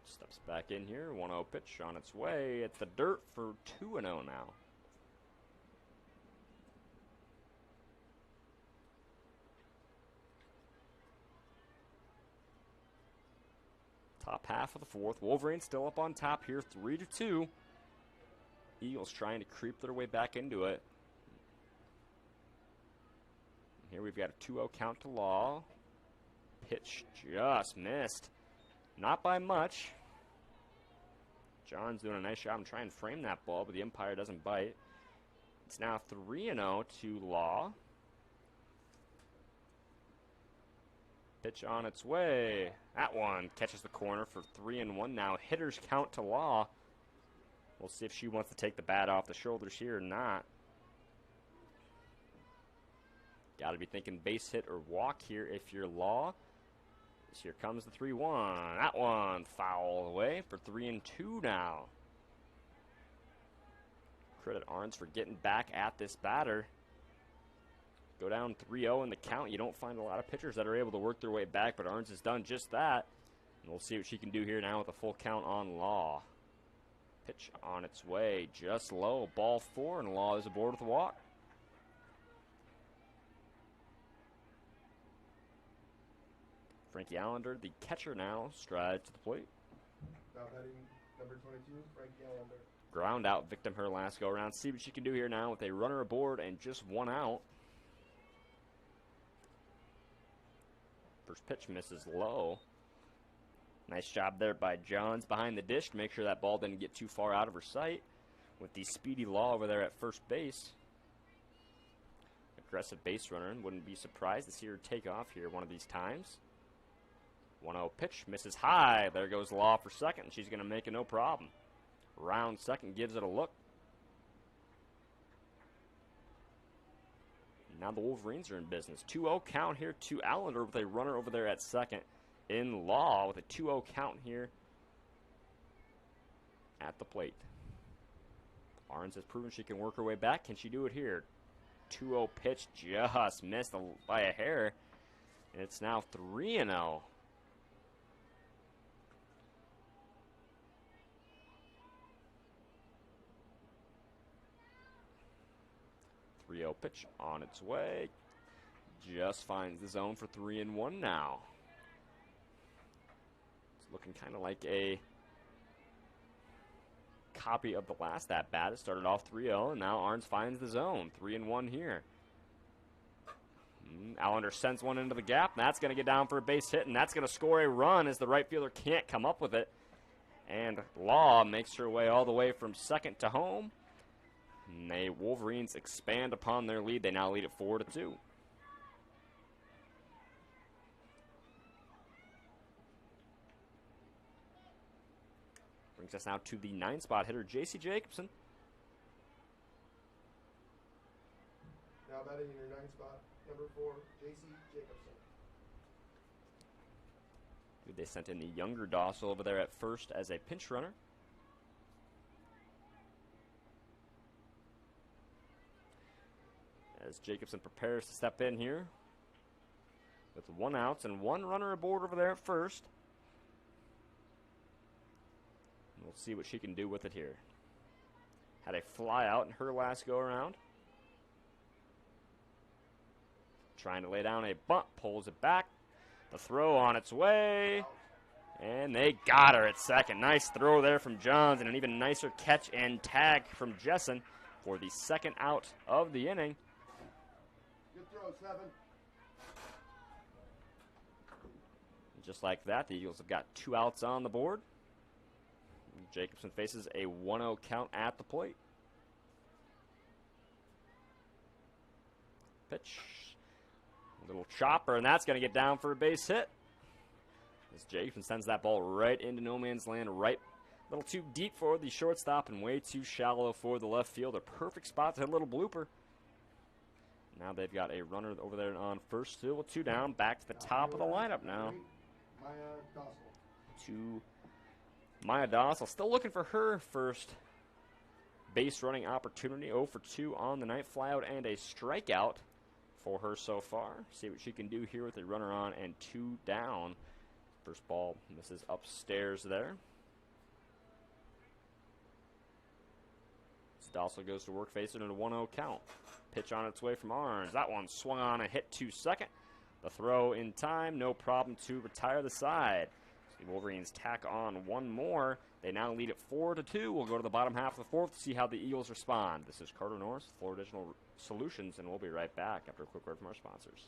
Steps back in here, 1-0 pitch on its way. It's the dirt for 2-0 now. Top half of the 4th. Wolverines still up on top here, 3-2. Eagles trying to creep their way back into it. Here we've got a 2-0 count to Law. Pitch just missed. Not by much. John's doing a nice job in trying to frame that ball, but the umpire doesn't bite. It's now 3-0 to Law. Pitch on its way. That one catches the corner for 3-1 now. Hitters count to Law. We'll see if she wants to take the bat off the shoulders here or not. Got to be thinking base hit or walk here if you're Law. Here comes the 3-1. That one foul away for 3-2 now. Credit Arns for getting back at this batter. Go down 3-0 in the count. You don't find a lot of pitchers that are able to work their way back, but Arns has done just that. And we'll see what she can do here now with a full count on Law. Pitch on its way, just low. Ball 4, and Law is aboard with a walk. Frankie Allender, the catcher now, strides to the plate. Now batting number 22, Frankie Allender. Ground out victim her last go around. See what she can do here now with a runner aboard and just one out. First pitch misses low. Nice job there by Johns behind the dish to make sure that ball didn't get too far out of her sight. With the speedy Law over there at first base. Aggressive base runner, and wouldn't be surprised to see her take off here one of these times. 1-0 pitch, misses high. There goes Law for second. She's going to make it no problem. Round second, gives it a look. Now the Wolverines are in business. 2-0 count here to Allender with a runner over there at second. In Law with a 2-0 count here at the plate. Arns has proven she can work her way back. Can she do it here? 2-0 pitch, just missed by a hair. And it's now 3-0. Pitch on its way. Just finds the zone for 3-1 now. It's looking kind of like a copy of the last at bat. It started off 3-0, and now Arns finds the zone. 3-1 here. Allender sends one into the gap, and that's going to get down for a base hit, and that's going to score a run as the right fielder can't come up with it. And Law makes her way all the way from second to home. And the Wolverines expand upon their lead. They now lead it 4-2. Brings us now to the 9-spot hitter, J.C. Jacobson. Now batting in your 9th spot, number 4, J.C. Jacobson. They sent in the younger Dossel over there at first as a pinch runner. As Jacobson prepares to step in here with 1 out and 1 runner aboard over there at first. And we'll see what she can do with it here. Had a fly out in her last go around. Trying to lay down a bunt, pulls it back. The throw on its way. And they got her at second. Nice throw there from Johns, and an even nicer catch and tag from Jessen for the second out of the inning. Good throw, 7. Just like that, the Eagles have got 2 outs on the board. Jacobson faces a 1-0 count at the plate. Pitch. A little chopper, and that's going to get down for a base hit. As Jacobson sends that ball right into no man's land, right a little too deep for the shortstop and way too shallow for the left fielder. Perfect spot to hit a little blooper. Now they've got a runner over there on first, still with 2 down, back to the top of the lineup now. To Maya Dossel, still looking for her first base running opportunity. 0 for 2 on the night, flyout and a strikeout for her so far. See what she can do here with a runner on and 2 down. First ball misses upstairs there. Dossel goes to work, facing a 1-0 count. Pitch on its way from Arns. That one swung on and hit to second. The throw in time, no problem to retire the side. The Wolverines tack on 1 more. They now lead it 4-2. We'll go to the bottom half of the 4th to see how the Eagles respond. This is Carter Norris, Florida Digital Solutions, and we'll be right back after a quick word from our sponsors.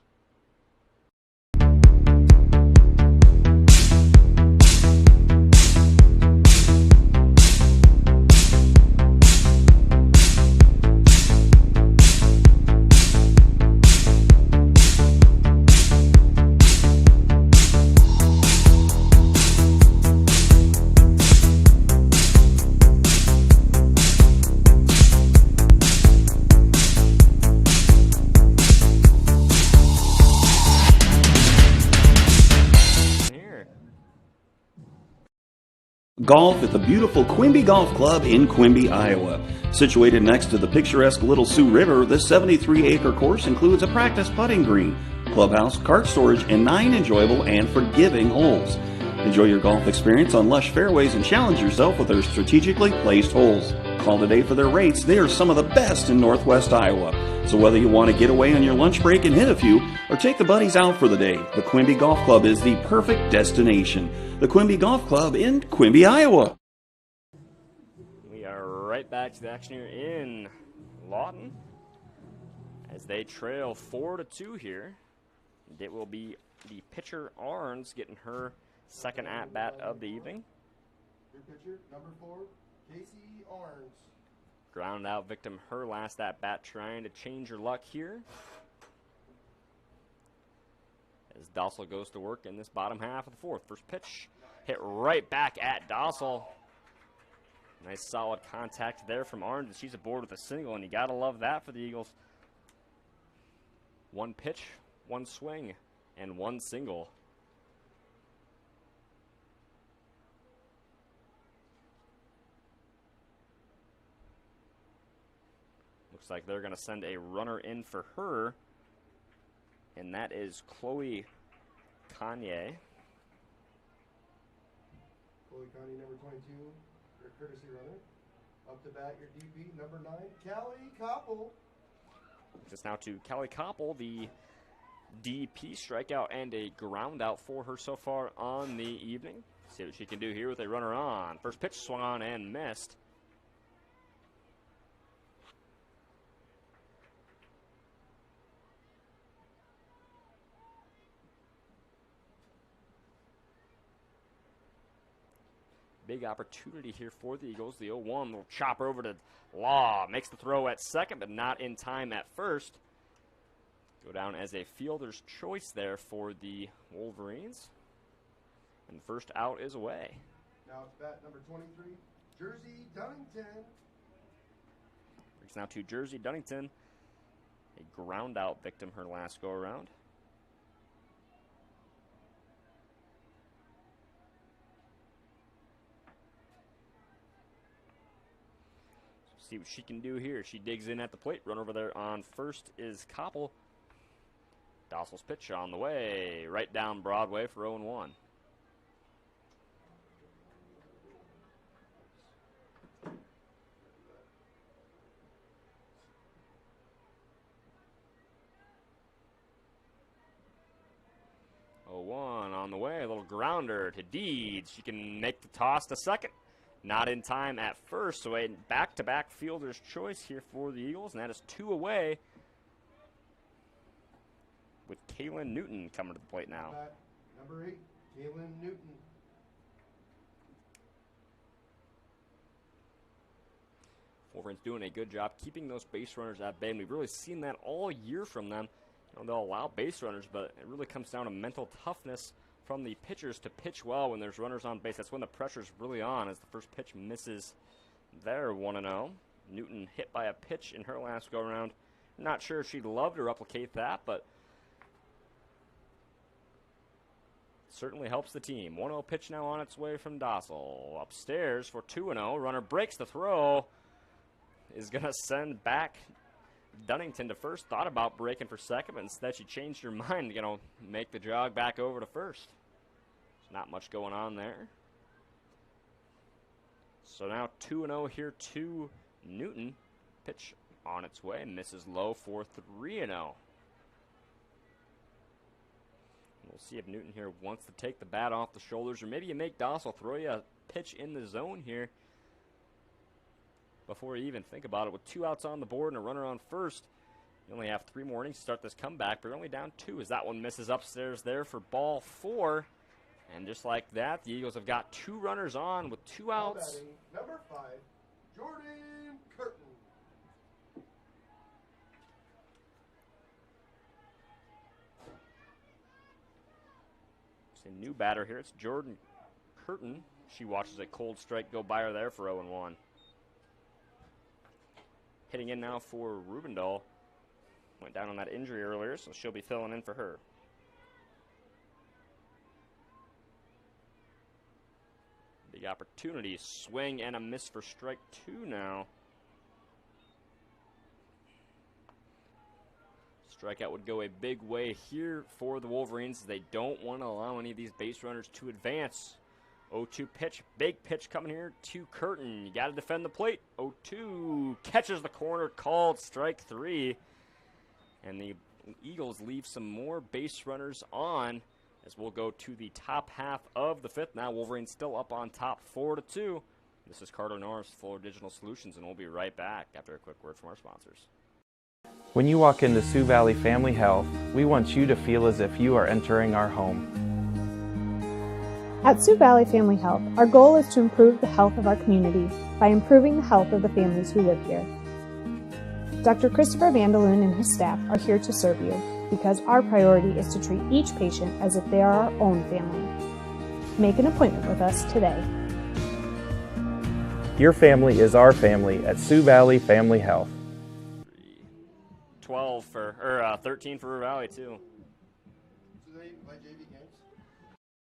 Golf at the beautiful Quimby Golf Club in Quimby, Iowa. Situated next to the picturesque Little Sioux River, this 73-acre course includes a practice putting green, clubhouse, cart storage, and 9 enjoyable and forgiving holes. Enjoy your golf experience on lush fairways and challenge yourself with their strategically placed holes. Call today for their rates. They are some of the best in Northwest Iowa. So whether you want to get away on your lunch break and hit a few, or take the buddies out for the day, the Quimby Golf Club is the perfect destination. The Quimby Golf Club in Quimby, Iowa. We are right back to the action here in Lawton as they trail 4-2 here. And it will be the pitcher Arns getting her second at-bat of the evening. Your pitcher, number 4, Casey Arns. Ground out victim, her last at-bat, trying to change her luck here. As Dossel goes to work in this bottom half of the fourth. First pitch hit right back at Dossel. Nice solid contact there from Arns, and she's aboard with a single, and you gotta love that for the Eagles. One pitch, one swing, and one single. Looks like they're going to send a runner in for her, and that is Chloe Kanye. Chloe Kanye, number 22, your courtesy runner. Up to bat, your DP, number 9, Callie Koppel. Just now to Callie Koppel, the DP strikeout and a ground out for her so far on the evening. See what she can do here with a runner on. First pitch swung on and missed. Big opportunity here for the Eagles. The 0-1 little chopper over to Law. Makes the throw at second, but not in time at first. Go down as a fielder's choice there for the Wolverines. And the first out is away. Now it's bat number 23, Jersey Dunnington. Brings now to Jersey Dunnington. A ground out victim her last go around. See what she can do here. She digs in at the plate. Run over there on first is Koppel. Dossel's pitch on the way. Right down Broadway for 0-1. On the way. A little grounder to Deeds. She can make the toss to second. Not in time at first, so a back-to-back fielder's choice here for the Eagles, and that is 2 away with Kaylin Newton coming to the plate now. Number 8, Kaylin Newton. Wolverines doing a good job keeping those base runners at bay, and we've really seen that all year from them. You know, they'll allow base runners, but it really comes down to mental toughness from the pitchers to pitch well when there's runners on base. That's when the pressure's really on, as the first pitch misses there, 1-0. Newton hit by a pitch in her last go-around. Not sure if she'd love to replicate that, but certainly helps the team. 1-0 pitch now on its way from Dossel. Upstairs for 2-0. Runner breaks the throw. Is going to send back Dunnington to first. Thought about breaking for second, but instead she changed her mind, make the jog back over to first. There's not much going on there. So now 2-0 here to Newton. Pitch on its way, misses low for 3-0. We'll see if Newton here wants to take the bat off the shoulders, or maybe you make Dossel throw you a pitch in the zone here before you even think about it. With 2 outs on the board and a runner on first, you only have 3 more innings to start this comeback, but you're only down 2 as that one misses upstairs there for ball 4. And just like that, the Eagles have got 2 runners on with 2 outs. Number 5, Jordan Curtin. It's a new batter here. It's Jordan Curtin. She watches a cold strike go by her there for 0-1. Hitting in now for Rubendahl. Went down on that injury earlier, so she'll be filling in for her. Big opportunity. Swing and a miss for strike 2 now. Strikeout would go a big way here for the Wolverines. They don't want to allow any of these base runners to advance. 0-2 pitch, big pitch coming here to Curtin. You got to defend the plate. 0-2 catches the corner, called strike 3. And the Eagles leave some more base runners on as we'll go to the top half of the 5th. Now Wolverines still up on top 4-2. This is Carter Norris, Fuller Digital Solutions, and we'll be right back after a quick word from our sponsors. When you walk into Sioux Valley Family Health, we want you to feel as if you are entering our home. At Sioux Valley Family Health, our goal is to improve the health of our community by improving the health of the families who live here. Dr. Christopher Vandaloon and his staff are here to serve you because our priority is to treat each patient as if they are our own family. Make an appointment with us today. Your family is our family at Sioux Valley Family Health. 13 for River Valley too.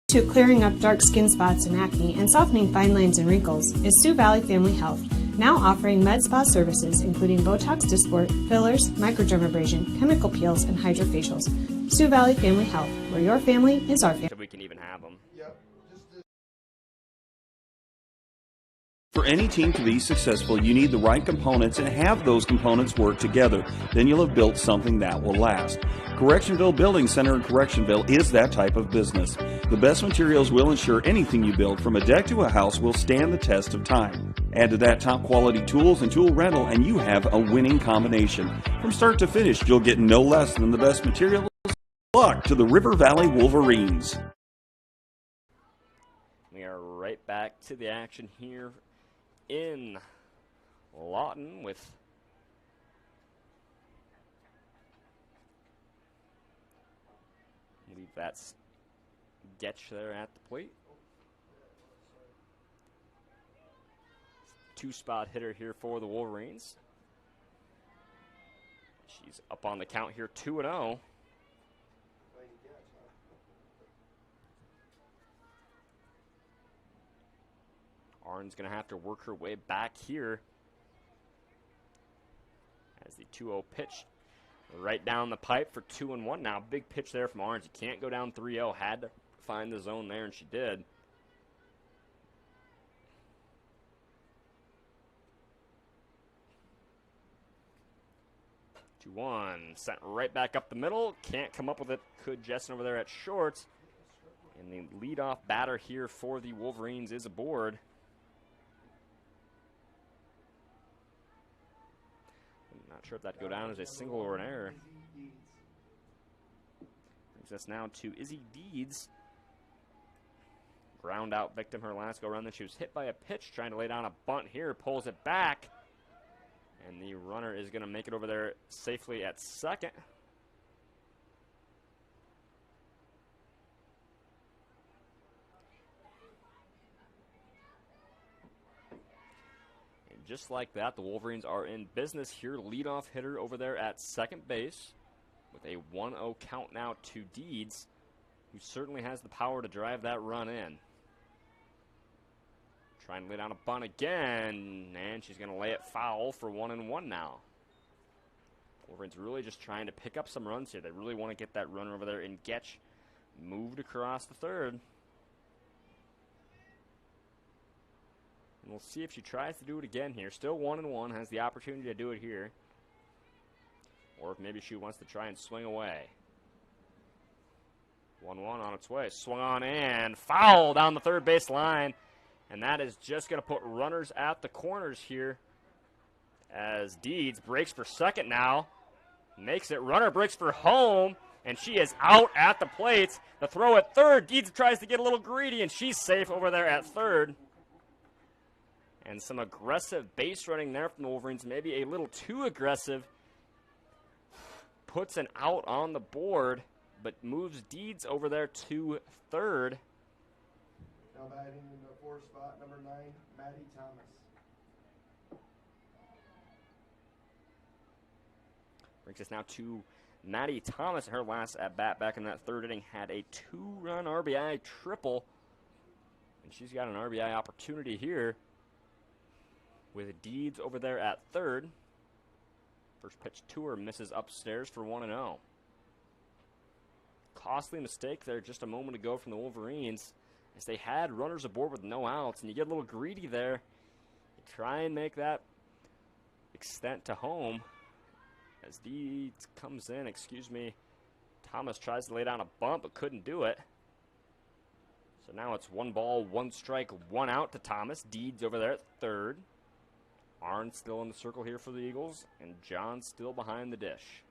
To clearing up dark skin spots and acne and softening fine lines and wrinkles is Sioux Valley Family Health, now offering med spa services including Botox Dysport, fillers, microdermabrasion, chemical peels, and hydrofacials. Sioux Valley Family Health, where your family is our family. So we can even have them. For any team to be successful, you need the right components and have those components work together. Then you'll have built something that will last. Correctionville Building Center in Correctionville is that type of business. The best materials will ensure anything you build, from a deck to a house, will stand the test of time. Add to that top quality tools and tool rental, and you have a winning combination. From start to finish, you'll get no less than the best materials. Luck to the River Valley Wolverines. We are right back to the action here in Lawton with I believe that's Getch there at the plate. 2-spot hitter here for the Wolverines. She's up on the count here, 2-0. Arn's going to have to work her way back here as the 2-0 pitch right down the pipe for 2-1. Now, big pitch there from Arns. You can't go down 3-0. Had to find the zone there, and she did. 2-1. Sent right back up the middle. Can't come up with it. Could Jessen over there at short. And the leadoff batter here for the Wolverines is aboard. Not sure if that'd go down as a single or an error. Brings us now to Izzy Deeds. Ground out victim her last go round. Then she was hit by a pitch trying to lay down a bunt here. Pulls it back. And the runner is going to make it over there safely at second. Just like that, the Wolverines are in business here. Leadoff hitter over there at second base with a 1-0 count now to Deeds, who certainly has the power to drive that run in. Trying to lay down a bunt again, and she's going to lay it foul for 1-1 now. Wolverines really just trying to pick up some runs here. They really want to get that runner over there in Getch moved across the third. And we'll see if she tries to do it again here. Still 1-1, has the opportunity to do it here. Or if maybe she wants to try and swing away. 1-1 on its way. Swung on and foul down the third base line. And that is just going to put runners at the corners here as Deeds breaks for second now. Makes it. Runner breaks for home. And she is out at the plate. The throw at third. Deeds tries to get a little greedy, and she's safe over there at third. And some aggressive base running there from the Wolverines, maybe a little too aggressive. Puts an out on the board, but moves Deeds over there to third. Now batting in the 4th spot, number 9, Maddie Thomas. Brings us now to Maddie Thomas. Her last at-bat back in that third inning had a 2-run RBI triple. And she's got an RBI opportunity here with Deeds over there at third. First pitch to her misses upstairs for 1-0. Costly mistake there just a moment ago from the Wolverines as they had runners aboard with no outs, and you get a little greedy there. You try and make that extent to home as Deeds comes in, Thomas tries to lay down a bunt but couldn't do it. So now it's 1 ball, 1 strike, 1 out to Thomas. Deeds over there at third. Arn's still in the circle here for the Eagles, and John's still behind the dish.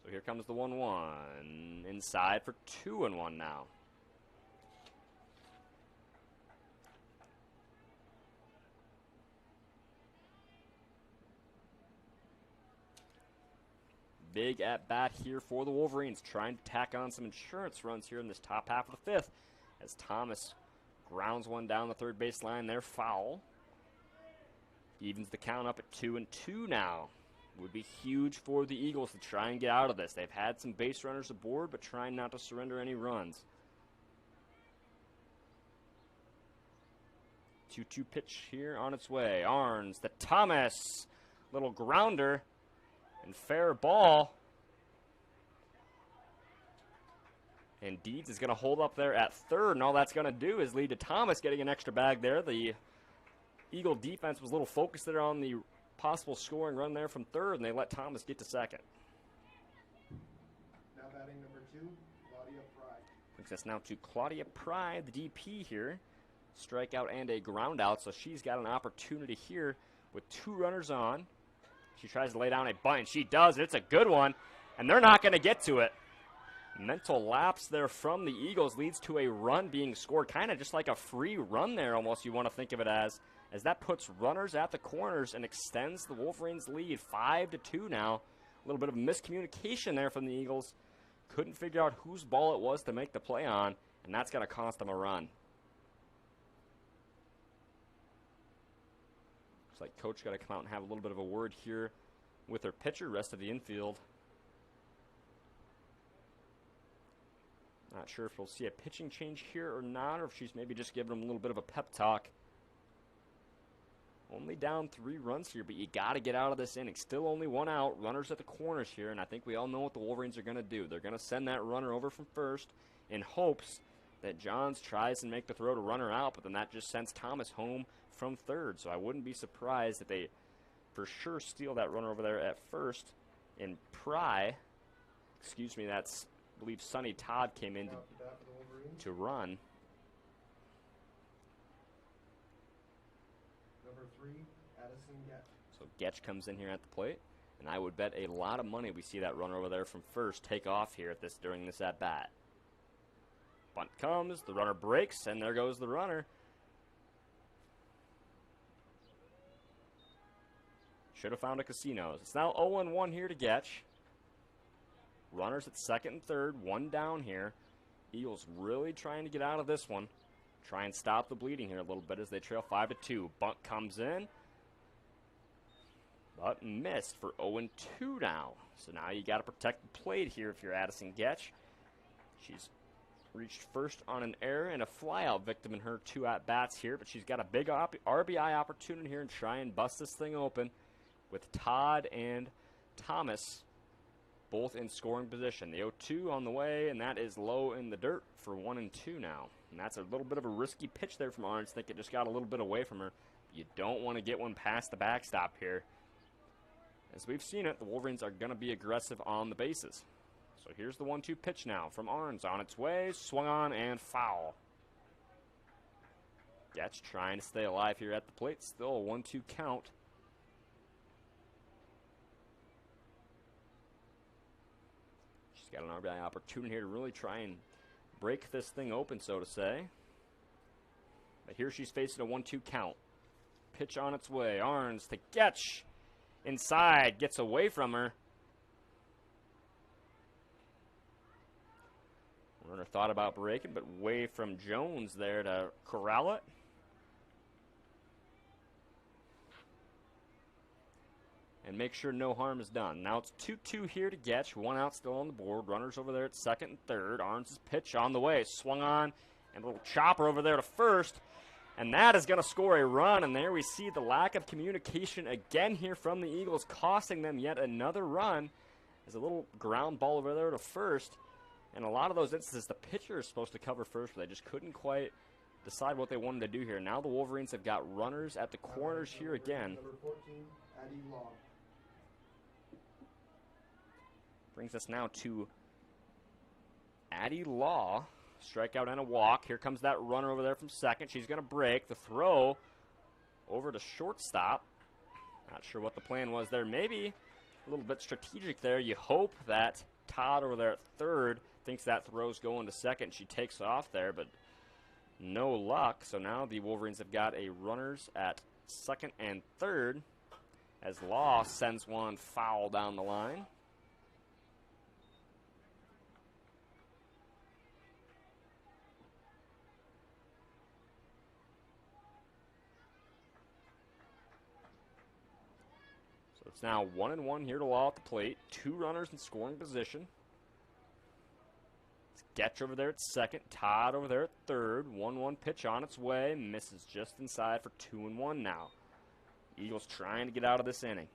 So here comes the 1-1. Inside for 2-1 now. Big at-bat here for the Wolverines, trying to tack on some insurance runs here in this top half of the 5th as Thomas grounds one down the third base line there, foul. Evens the count up at 2-2 now. Would be huge for the Eagles to try and get out of this. They've had some base runners aboard, but trying not to surrender any runs. 2-2 pitch here on its way. Arns, the Thomas, little grounder. And fair ball. And Deeds is going to hold up there at third, and all that's going to do is lead to Thomas getting an extra bag there. The Eagle defense was a little focused there on the possible scoring run there from third, and they let Thomas get to second. Now batting number 2, Claudia Pride. Brings us now to Claudia Pride, the DP here. Strikeout and a ground out, so she's got an opportunity here with 2 runners on. She tries to lay down a bunt, and she does. It's a good one, and they're not going to get to it. Mental lapse there from the Eagles leads to a run being scored, kind of just like a free run there almost, you want to think of it as that puts runners at the corners and extends the Wolverines' lead 5-2 now. A little bit of miscommunication there from the Eagles. Couldn't figure out whose ball it was to make the play on, and that's going to cost them a run. Like coach got to come out and have a little bit of a word here with her pitcher, rest of the infield. Not sure if we'll see a pitching change here or not, or if she's maybe just giving them a little bit of a pep talk. Only down 3 runs here, but you got to get out of this inning. Still only 1 out, runners at the corners here, and I think we all know what the Wolverines are going to do. They're going to send that runner over from first in hopes that Johns tries to make the throw to runner out, but then that just sends Thomas home from third. So I wouldn't be surprised if they for sure steal that runner over there at first. And that's, I believe Sonny Todd came in to run. Number 3, Addison Getch. So Getch comes in here at the plate, and I would bet a lot of money we see that runner over there from first take off here during this at-bat. Bunt comes, the runner breaks, and there goes the runner. Should have found a casino. It's now 0-1 here to Getch. Runners at second and third, 1 down here. Eagles really trying to get out of this one. Try and stop the bleeding here a little bit as they trail 5-2. Bunt comes in, but missed for 0-2 now. So now you got to protect the plate here if you're Addison Getch. She's reached first on an error and a flyout victim in her 2 at-bats here, but she's got a big RBI opportunity here and try and bust this thing open with Todd and Thomas both in scoring position. The 0-2 on the way, and that is low in the dirt for 1-2 now. And that's a little bit of a risky pitch there from Arns. I think it just got a little bit away from her. You don't want to get one past the backstop here. As we've seen it, the Wolverines are going to be aggressive on the bases. So here's the 1-2 pitch now from Arns on its way, swung on and foul. Getch trying to stay alive here at the plate. Still a 1-2 count. She's got an RBI opportunity here to really try and break this thing open, so to say. But here she's facing a 1-2 count. Pitch on its way. Arns to Getch. Inside, gets away from her. Runner thought about breaking, but away from Jones there to corral it. And make sure no harm is done. Now it's 2-2 here to Getch. 1 out still on the board. Runners over there at second and third. Arns' pitch on the way. Swung on, and a little chopper over there to first. And that is going to score a run, and there we see the lack of communication again here from the Eagles, costing them yet another run. There's a little ground ball over there to first, and a lot of those instances the pitcher is supposed to cover first, but they just couldn't quite decide what they wanted to do here. Now the Wolverines have got runners at the corners here again. Number 14, Addie Law. Brings us now to Addie Law. Strikeout and a walk. Here comes that runner over there from second. She's going to break. The throw over to shortstop. Not sure what the plan was there. Maybe a little bit strategic there. You hope that Todd over there at third thinks that throw's going to second. She takes off there, but no luck. So now the Wolverines have got a runners at second and third as Law sends one foul down the line. It's now 1-1 here to Law at the plate. 2 runners in scoring position. It's Getch over there at second. Todd over there at third. 1-1 pitch on its way. Misses just inside for 2-1 now. Eagles trying to get out of this inning.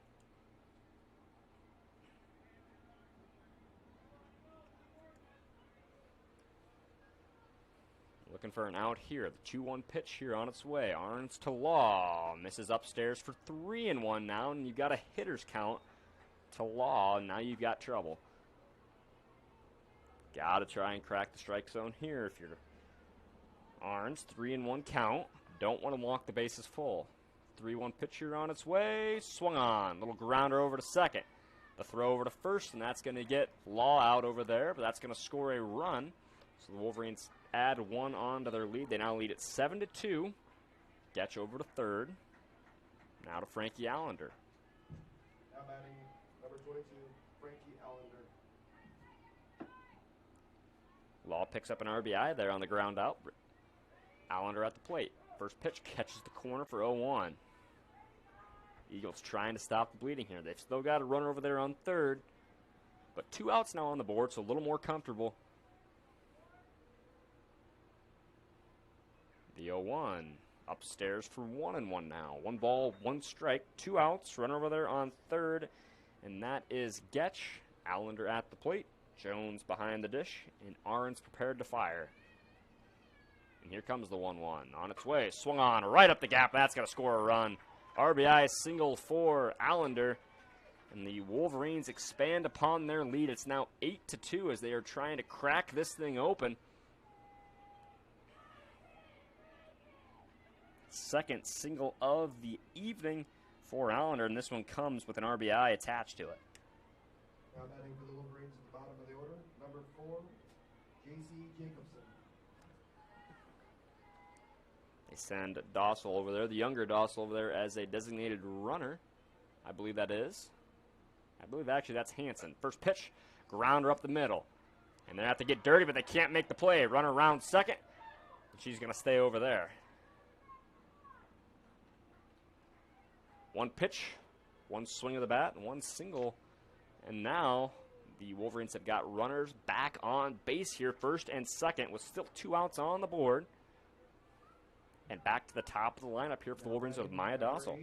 Looking for an out here. The 2-1 pitch here on its way. Arns to Law. Misses upstairs for 3-1 now, and you've got a hitter's count to Law, and now you've got trouble. Got to try and crack the strike zone here if you're Arns. 3-1 count. Don't want to walk the bases full. 3-1 pitch here on its way. Swung on. Little grounder over to second. The throw over to first, and that's going to get Law out over there, but that's going to score a run. So the Wolverines add 1 on to their lead. They now lead at 7-2. Getch over to third. Now to Frankie Allender. Now batting number 22, Frankie Allender. Law picks up an RBI there on the ground out. Allender at the plate. First pitch catches the corner for 0-1. Eagles trying to stop the bleeding here. They've still got a runner over there on third, but 2 outs now on the board, so a little more comfortable. The 0-1 upstairs for 1-1 now. 1 ball, 1 strike, 2 outs. Runner over there on third, and that is Getch. Allender at the plate. Jones behind the dish, and Arns prepared to fire. And here comes the 1-1 on its way. Swung on right up the gap. That's going to score a run. RBI single for Allender, and the Wolverines expand upon their lead. It's now 8-2 as they are trying to crack this thing open. Second single of the evening for Allender, and this one comes with an RBI attached to it. Now batting for the Wolverines at the bottom of the order, number 4, J.C. Jacobson. They send Dossel over there, the younger Dossel over there, as a designated runner. I believe that is. I believe actually that's Hanson. First pitch, grounder up the middle. And they have to get dirty, but they can't make the play. Runner around second, and she's going to stay over there. 1 pitch, 1 swing of the bat, and 1 single. And now the Wolverines have got runners back on base here, first and second, with still 2 outs on the board. And back to the top of the lineup here for the Wolverines with Maya Dossel.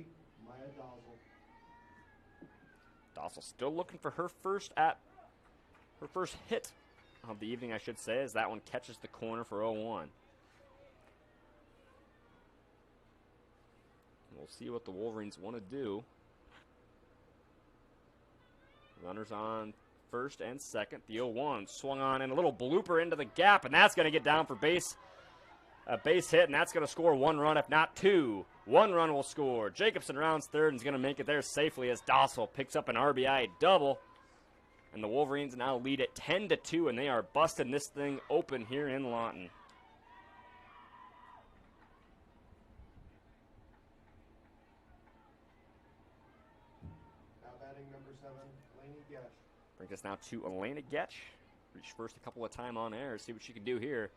Dossel still looking for her first hit of the evening, I should say, as that one catches the corner for 0-1. We'll see what the Wolverines want to do. Runners on first and second. The 0-1 swung on and a little blooper into the gap, and that's going to get down for a base hit, and that's going to score 1 run, if not 2. 1 run will score. Jacobson rounds third and is going to make it there safely as Dossel picks up an RBI double. And the Wolverines now lead at 10-2, and they are busting this thing open here in Lawton. Brings us now to Elena Getch. Reached first a couple of times on air. See what she can do here.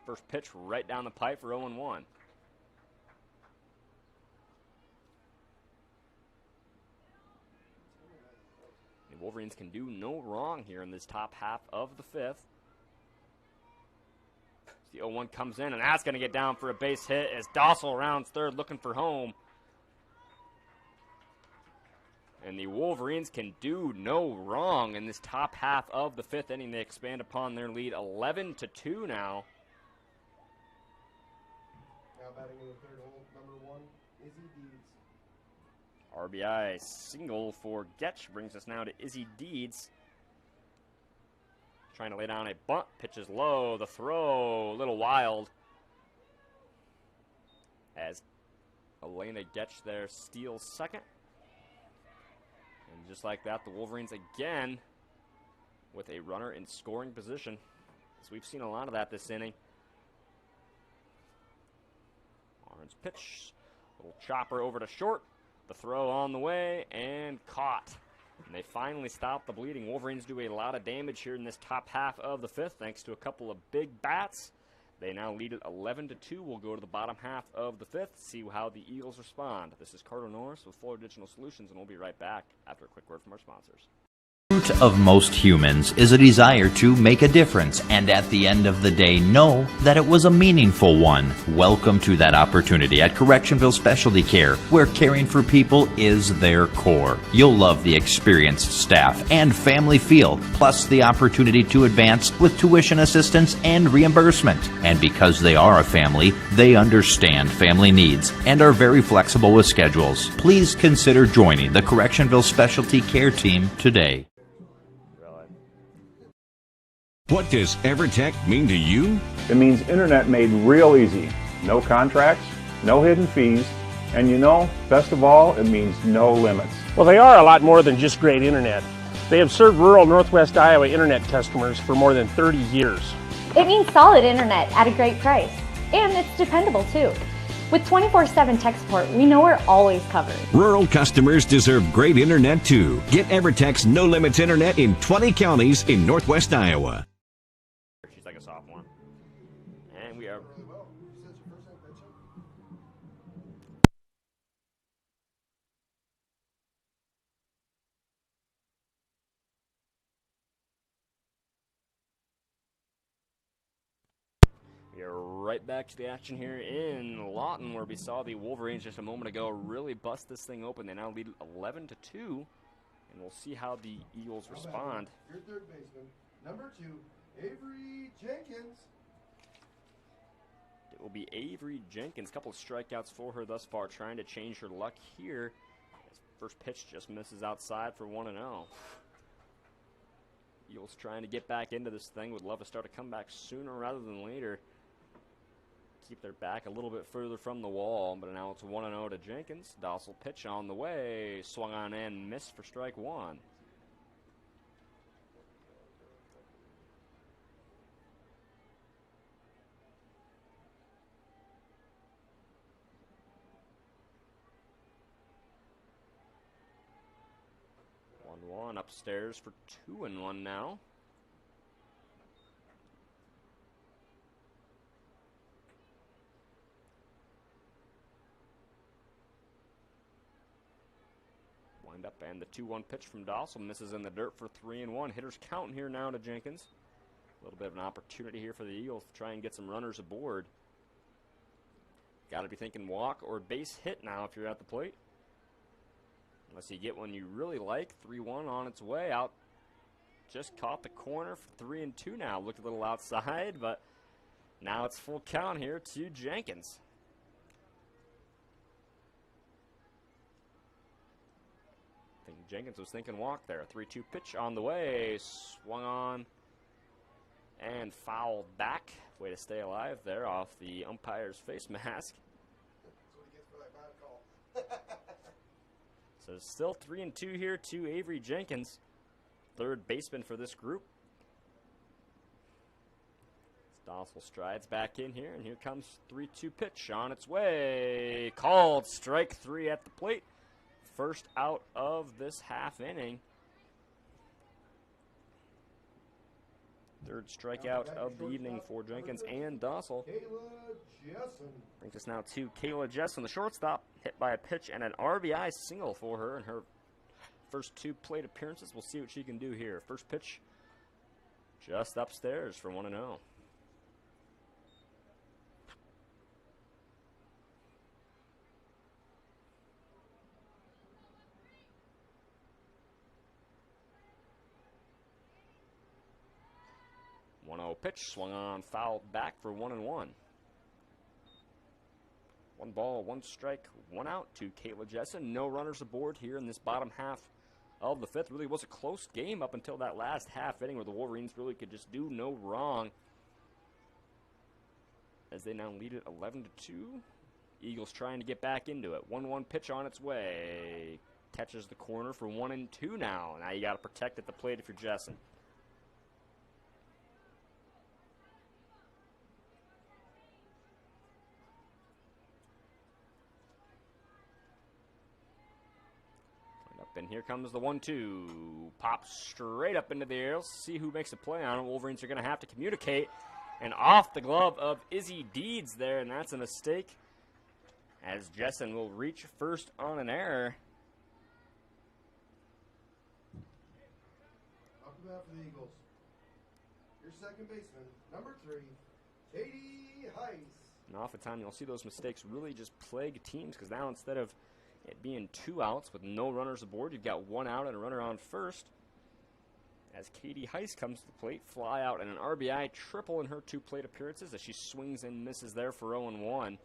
First pitch right down the pipe for 0-1. The Wolverines can do no wrong here in this top half of the 5th. The 0-1 comes in, and that's going to get down for a base hit as Dossel rounds third looking for home. And the Wolverines can do no wrong in this top half of the 5th inning. They expand upon their lead 11-2 now. Now batting in the 3rd hole, number 1, Izzy Deeds. RBI single for Getch brings us now to Izzy Deeds. Trying to lay down a bunt, pitches low, the throw a little wild. As Elena Getch there steals second. And just like that, the Wolverines again with a runner in scoring position. As we've seen a lot of that this inning. Orange pitch, little chopper over to short. The throw on the way and caught. And they finally stop the bleeding. Wolverines do a lot of damage here in this top half of the 5th thanks to a couple of big bats. They now lead it 11-2. We'll go to the bottom half of the 5th, see how the Eagles respond. This is Carter Norris with Fuller Digital Solutions, and we'll be right back after a quick word from our sponsors. The root of most humans is a desire to make a difference, and at the end of the day, know that it was a meaningful one. Welcome to that opportunity at Correctionville Specialty Care, where caring for people is their core. You'll love the experienced staff and family feel, plus the opportunity to advance with tuition assistance and reimbursement. And because they are a family, they understand family needs and are very flexible with schedules. Please consider joining the Correctionville Specialty Care team today. What does EverTech mean to you? It means internet made real easy. No contracts, no hidden fees, and you know, best of all, it means no limits. Well, they are a lot more than just great internet. They have served rural Northwest Iowa internet customers for more than 30 years. It means solid internet at a great price. And it's dependable too. With 24/7 tech support, we know we're always covered. Rural customers deserve great internet too. Get EverTech's no limits internet in 20 counties in Northwest Iowa. She's like a sophomore. And we are Really well. You said your first name, pitching? right back to the action here in Lawton, where we saw the Wolverines just a moment ago really bust this thing open. They now lead 11-2, and we'll see how the Eagles respond. Your third baseman, number 2, Avery Jenkins. It will be Avery Jenkins. Couple of strikeouts for her thus far, trying to change her luck here. First pitch just misses outside for 1-0. Eagles trying to get back into this thing. Would love to start a comeback sooner rather than later. Keep their back a little bit further from the wall, but now it's 1-0 to Jenkins. Docile pitch on the way. Swung on and missed for strike one. One upstairs for 2-1 now. Wind up and the 2-1 pitch from Dossel misses in the dirt for 3-1. Hitters counting here now to Jenkins. A little bit of an opportunity here for the Eagles to try and get some runners aboard. Got to be thinking walk or base hit now if you're at the plate. Unless you get one you really like. 3-1 on its way out. Just caught the corner for 3-2 now. Looked a little outside, but now it's full count here to Jenkins. I think Jenkins was thinking walk there. 3-2 pitch on the way. Swung on and fouled back. Way to stay alive there off the umpire's face mask. That's what he gets for that bad call. So still 3-2 here to Avery Jenkins, third baseman for this group. Stossel strides back in here, and here comes 3-2 pitch on its way. Called strike three at the plate. First out of this half inning. Third strikeout of the evening for Jenkins and Dossel. Brings us now to Kayla Jessen, the shortstop, hit by a pitch and an RBI single for her in her first two plate appearances. We'll see what she can do here. First pitch just upstairs for 1-0. 1-0 pitch, swung on, fouled back for 1-1. 1 ball, 1 strike, 1 out to Kayla Jessen. No runners aboard here in this bottom half of the 5th. Really was a close game up until that last half inning where the Wolverines really could just do no wrong, as they now lead it 11-2. Eagles trying to get back into it. 1-1 pitch on its way. Catches the corner for 1-2 now. Now you got to protect at the plate if you're Jessen. And here comes the 1-2. Pops straight up into the air. Let's see who makes a play on it. Wolverines are going to have to communicate. And off the glove of Izzy Deeds there, and that's a mistake, as Jessen will reach first on an error. Up to bat for the Eagles. Your second baseman, number 3, Katie Heiss. And oftentimes you'll see those mistakes really just plague teams, because now instead of it being 2 outs with no runners aboard, you've got 1 out and a runner on first. As Katie Heiss comes to the plate, fly out and an RBI triple in her 2 plate appearances as she swings and misses there for 0-1.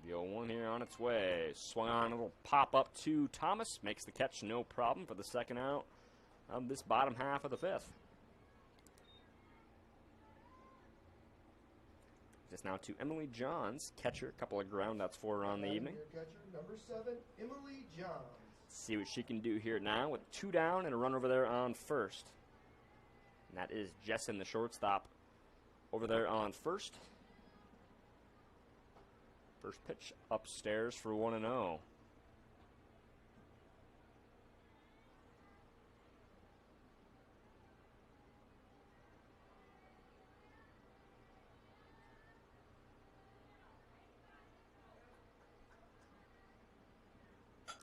The 0-1 here on its way. Swung on, a little pop up to Thomas. Makes the catch no problem for the second out of this bottom half of the 5th. Just now to Emily Johns, catcher. A couple of groundouts for her on the evening. Catcher, number 7, Emily Johns. See what she can do here now with 2 down and a run over there on first. And that is Jessen, the shortstop, over there on first. First pitch upstairs for 1-0.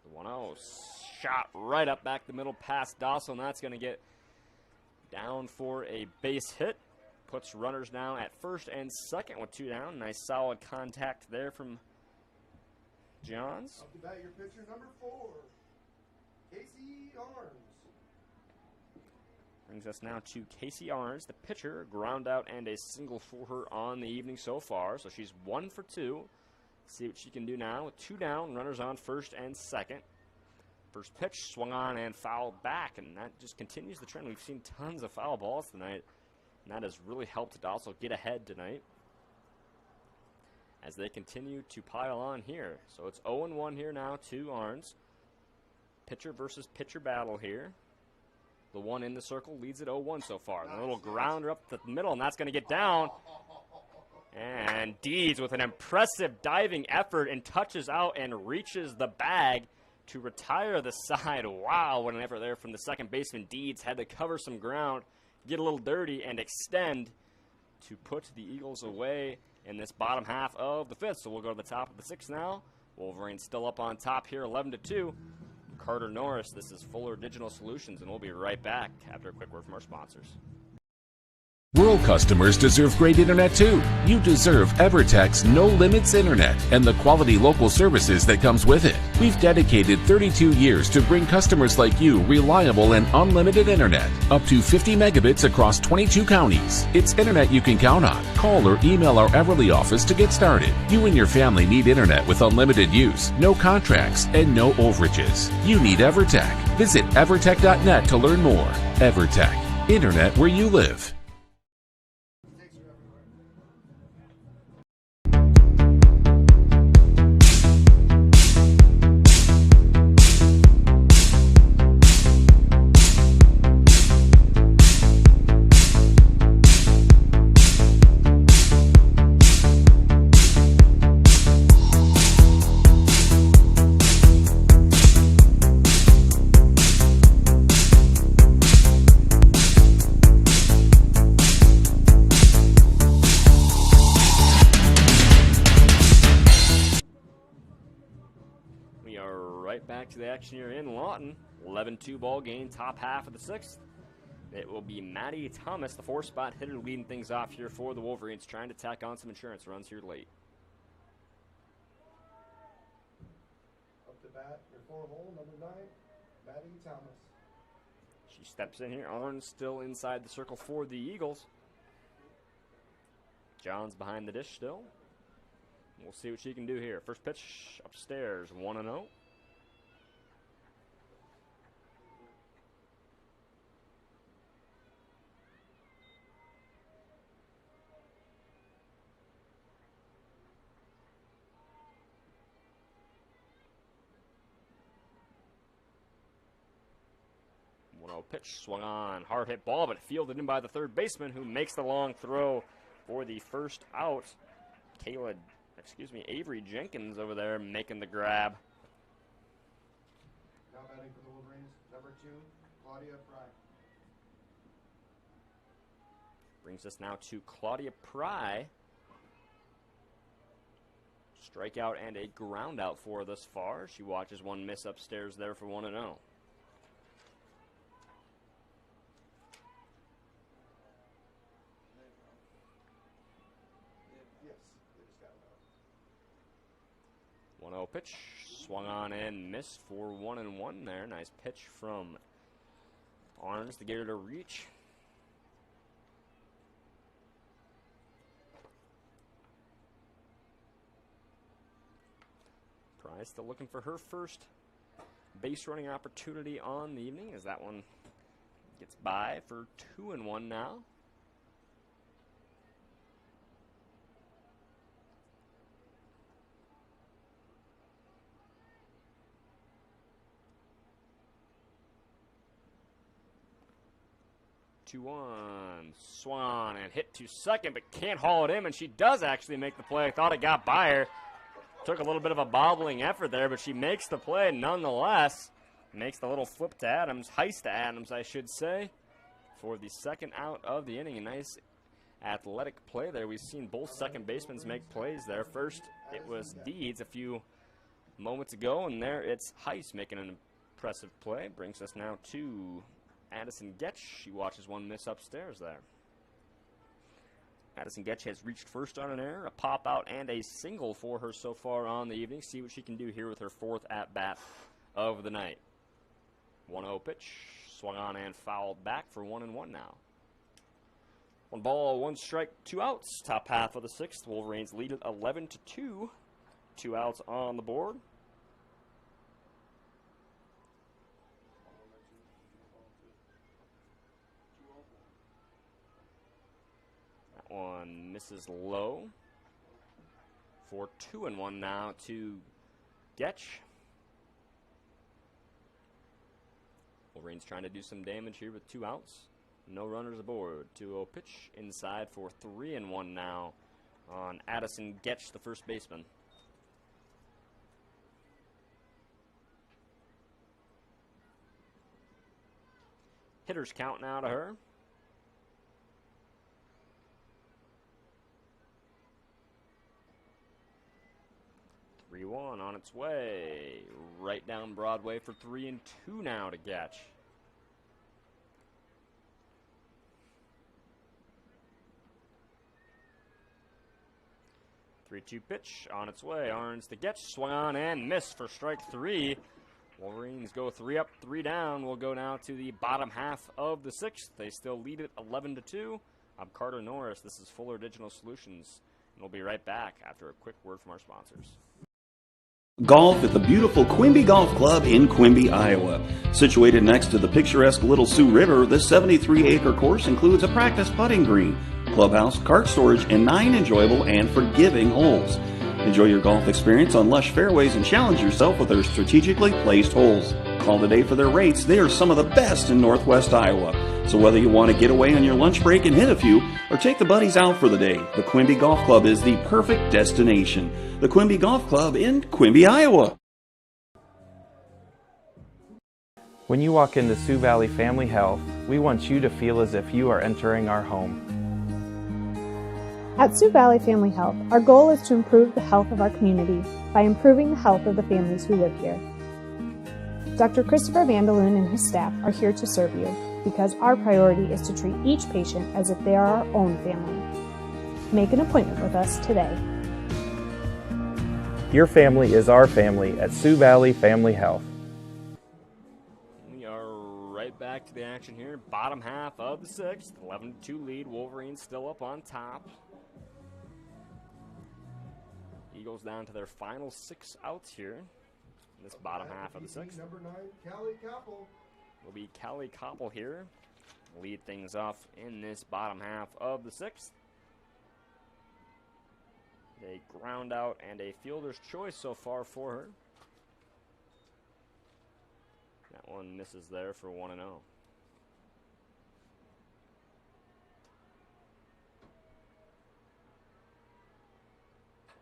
The 1-0 shot right up back the middle past Dossel, and that's going to get down for a base hit. Puts runners now at first and second with 2 down. Nice solid contact there from Johns. Up to bat your pitcher, number 4, Casey Arns. Brings us now to Casey Arns, the pitcher. Ground out and a single for her on the evening so far. So she's 1 for 2. See what she can do now with 2 down, runners on first and second. First pitch swung on and fouled back, and that just continues the trend. We've seen tons of foul balls tonight, and that has really helped Dossel get ahead tonight as they continue to pile on here. So it's 0-1 here now to Arns. Pitcher versus pitcher battle here. The one in the circle leads at 0-1 so far. A little grounder up the middle, and that's going to get down. And Deeds with an impressive diving effort and touches out and reaches the bag to retire the side. Wow, what an effort there from the second baseman. Deeds had to cover some ground, get a little dirty, and extend to put the Eagles away in this bottom half of the 5th. So we'll go to the top of the 6th now. Wolverines still up on top here, 11-2. Carter Norris, this is Fuller Digital Solutions, and we'll be right back after a quick word from our sponsors. Rural customers deserve great internet too. You deserve EverTech's No Limits Internet and the quality local services that comes with it. We've dedicated 32 years to bring customers like you reliable and unlimited internet, up to 50 megabits across 22 counties. It's internet you can count on. Call or email our Everly office to get started. You and your family need internet with unlimited use, no contracts, and no overages. You need EverTech. Visit evertech.net to learn more. EverTech, internet where you live. Back to the action here in Lawton. 11-2 ball game, top half of the 6th. It will be Maddie Thomas, the 4-spot hitter, leading things off here for the Wolverines, trying to tack on some insurance runs here late. Up to bat, your 4-hole, number 9, Maddie Thomas. She steps in here. Arns still inside the circle for the Eagles. John's behind the dish still. We'll see what she can do here. First pitch upstairs, 1-0. Pitch swung on, hard hit ball, but fielded in by the third baseman, who makes the long throw for the first out. Avery Jenkins over there making the grab. Now batting for the Wolverines, number 2, Claudia Fry. Brings us now to Claudia Pry. Strikeout and a ground out for thus far. She watches one miss upstairs there for 1-0. Pitch swung on and missed for 1-1 there. Nice pitch from Arns to get her to reach. Price still looking for her first base running opportunity on the evening, as that one gets by for 2-1 now. Swung on and hit to second, but can't haul it in, and she does actually make the play. I thought it got by her. Took a little bit of a bobbling effort there, but she makes the play nonetheless. Makes the little flip to Adams, heist to Adams, I should say, for the second out of the inning. A nice athletic play there. We've seen both second basemen make plays there. First, it was Deeds a few moments ago, and there it's Heist making an impressive play. Brings us now to Addison Getch. She watches one miss upstairs there. Addison Getch has reached first on an error, a pop out, and a single for her so far on the evening. See what she can do here with her 4th at-bat of the night. 1-0 pitch, swung on and fouled back for 1-1 now. 1 ball, 1 strike, 2 outs. Top half of the 6th. Wolverines lead it 11-2. 2 outs on the board. One misses low for 2-1 now to Getch. Wolverines trying to do some damage here with 2 outs. No runners aboard. 2-0 pitch inside for 3-1 now on Addison Getch, the first baseman. Hitters count now to her. 3-1 on its way. Right down Broadway for 3-2 now to Getch. Three-two pitch on its way. Arns to Getch, swung on and missed for strike 3. Wolverines go 3 up, 3 down. We'll go now to the bottom half of the 6th. They still lead it 11-2. I'm Carter Norris. This is Fuller Digital Solutions. And we'll be right back after a quick word from our sponsors. Golf at the beautiful Quimby Golf Club in Quimby, Iowa. Situated next to the picturesque Little Sioux River, this 73-acre course includes a practice putting green, clubhouse, cart storage, and 9 enjoyable and forgiving holes. Enjoy your golf experience on lush fairways and challenge yourself with their strategically placed holes. Call today for their rates. They are some of the best in Northwest Iowa. So whether you want to get away on your lunch break and hit a few, or take the buddies out for the day, the Quimby Golf Club is the perfect destination. The Quimby Golf Club in Quimby, Iowa. When you walk into Sioux Valley Family Health, we want you to feel as if you are entering our home. At Sioux Valley Family Health, our goal is to improve the health of our community by improving the health of the families who live here. Dr. Christopher Vandaloon and his staff are here to serve you. because our priority is to treat each patient as if they are our own family. Make an appointment with us today. Your family is our family at Sioux Valley Family Health. We are right back to the action here. Bottom half of the sixth. 11-2 lead. Wolverines still up on top. Eagles down to their final 6 outs here in this bottom half of the sixth. Number 9, Callie Koppel. Will be Callie Koppel here. Lead things off in this bottom half of the sixth. A ground out and a fielder's choice so far for her. That one misses there for 1-0.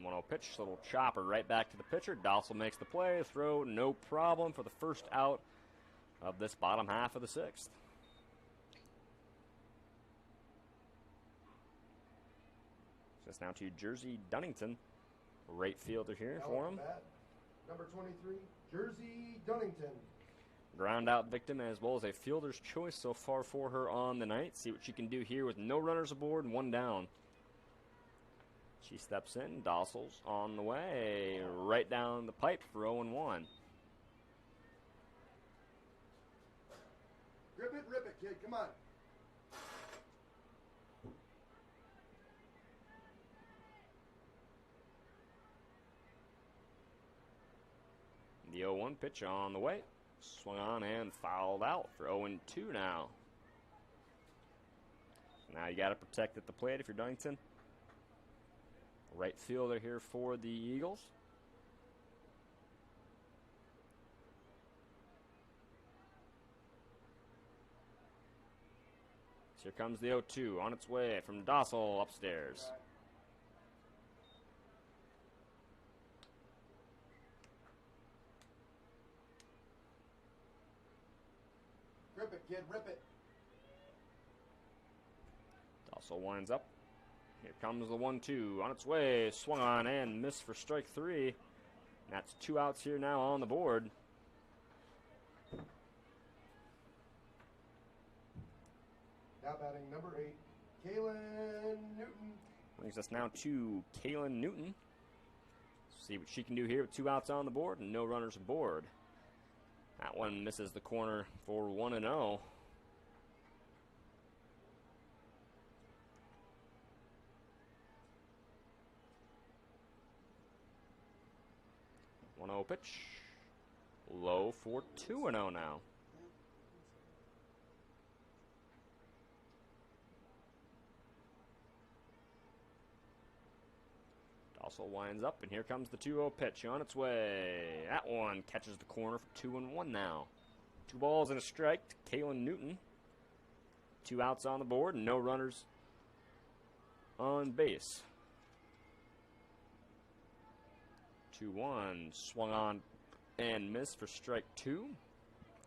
1-0 pitch, little chopper right back to the pitcher. Dossel makes the play, throw, no problem for the first out of this bottom half of the sixth. Just now to Jersey Dunnington, right fielder here for him. Number 23, Jersey Dunnington. Ground out victim as well as a fielder's choice so far for her on the night. See what she can do here with no runners aboard and 1 down. She steps in, Dossel's on the way, right down the pipe for 0-1. Rip it, kid, come on. The 0-1 pitch on the way. Swung on and fouled out for 0-2 now. Now you got to protect at the plate if you're Dunnington. Right fielder here for the Eagles. Here comes the 0-2 on its way from Dossel upstairs. Rip it, kid, rip it. Dossel winds up. Here comes the 1-2 on its way. Swung on and missed for strike 3. That's 2 outs here now on the board. Now batting number 8, Kaylin Newton. Brings us now to Kaylin Newton. See what she can do here with 2 outs on the board and no runners aboard. That one misses the corner for 1-0. Pitch. Low for 2-0 now. Dossel winds up, and here comes the 2-0 pitch on its way. That one catches the corner for 2-1 now. 2 balls and a strike to Kaylin Newton. 2 outs on the board and no runners on base. 2-1, swung on and missed for strike 2.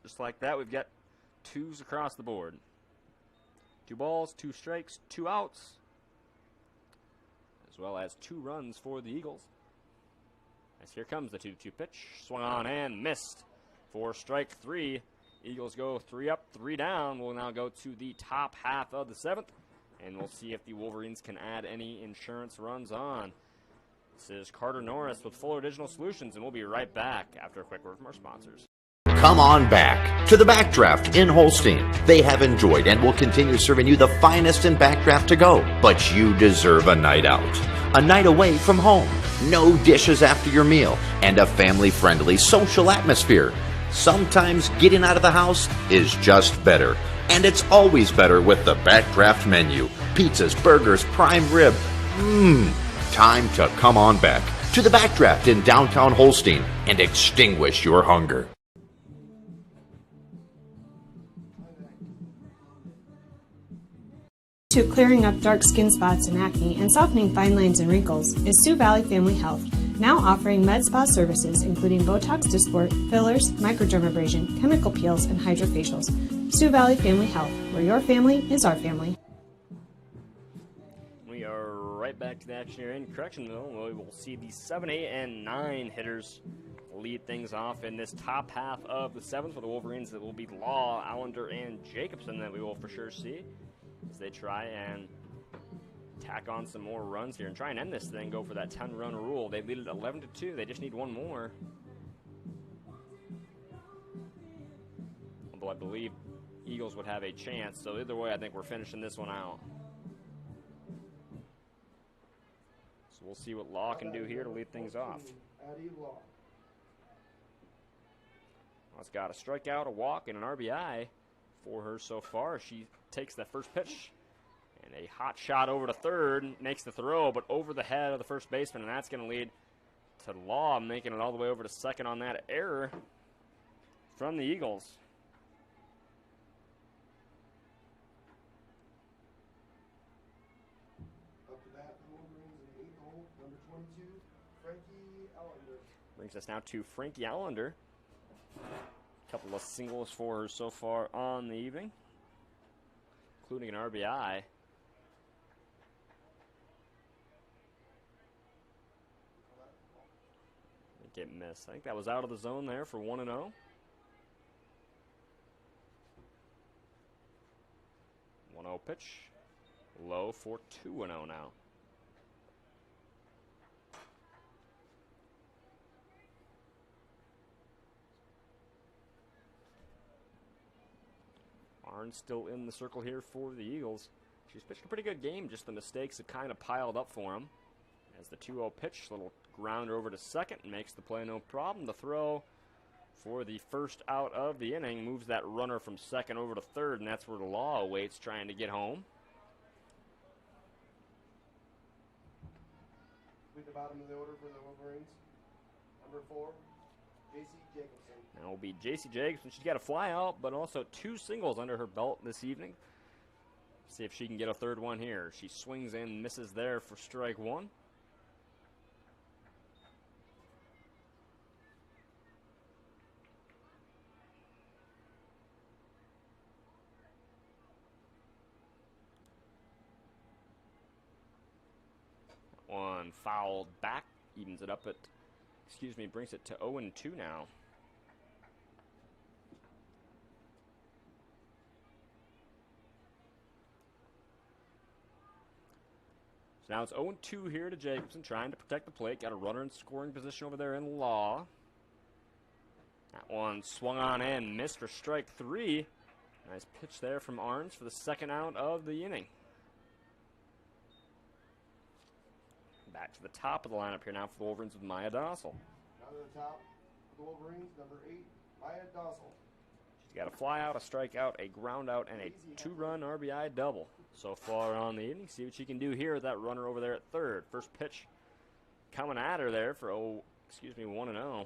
Just like that, we've got 2s across the board. 2 balls, 2 strikes, 2 outs, as well as 2 runs for the Eagles. As here comes the 2-2 pitch, swung on and missed for strike 3. Eagles go 3 up, 3 down. We'll now go to the top half of the 7th, and we'll see if the Wolverines can add any insurance runs on. This is Carter Norris with Fuller Digital Solutions, and we'll be right back after a quick word from our sponsors. Come on back to the Backdraft in Holstein. They have enjoyed and will continue serving you the finest in backdraft to go. But you deserve a night out, a night away from home, no dishes after your meal, and a family-friendly social atmosphere. Sometimes getting out of the house is just better. And it's always better with the Backdraft menu. Pizzas, burgers, prime rib. Time to come on back to the Backdraft in downtown Holstein and extinguish your hunger. To clearing up dark skin spots and acne and softening fine lines and wrinkles is Sioux Valley Family Health, now offering med spa services including Botox Dysport, fillers, microdermabrasion, chemical peels, and hydrofacials. Sioux Valley Family Health, where your family is our family. We are right back to the action here in Correctionville. We will see the 7, 8, and 9 hitters lead things off in this top half of the 7th for the Wolverines. It will be Law, Allender, and Jacobson that we will for sure see as they try and tack on some more runs here and try and end this thing, go for that 10-run rule. They lead it 11-2. They just need one more. Although I believe Eagles would have a chance. So either way, I think we're finishing this one out. So we'll see what Law can do here to lead things off. Law's got a strikeout, a walk, and an RBI for her so far. She takes that first pitch, and a hot shot over to third, makes the throw, but over the head of the first baseman, and that's going to lead to Law making it all the way over to second on that error from the Eagles. Up to that, the Wolverines in the 8th hole, number 22, Frankie Allender. Brings us now to Frankie Allender. A couple of singles for her so far on the evening, including an RBI. Get missed. I think that was out of the zone there for 1-0. 1-0 pitch. Low for 2-0 now. Barnes still in the circle here for the Eagles. She's pitched a pretty good game, just the mistakes have kind of piled up for him. As the 2-0 pitch, little grounder over to second, makes the play no problem. The throw for the first out of the inning moves that runner from second over to third, and that's where the Law awaits, trying to get home. With the bottom of the order for the Wolverines, number 4, J.C. Jacobson. Now will be J.C. Jacobson. She's got a fly out, but also 2 singles under her belt this evening. See if she can get a third one here. She swings in, misses there for strike 1. One fouled back, evens it up at, brings it to 0-2 now. So now it's 0-2 here to Jacobson, trying to protect the plate. Got a runner in scoring position over there in Law. That one swung on in, missed for strike 3. Nice pitch there from Arns for the second out of the inning. Back to the top of the lineup here now for the Wolverines with Maya Dossel. Now to the top of the Wolverines, number 8, Maya Dossel. She's got a fly out, a strikeout, a ground out, and a 2-run RBI double so far on the evening. See what she can do here with that runner over there at third. First pitch coming at her there for 1-0.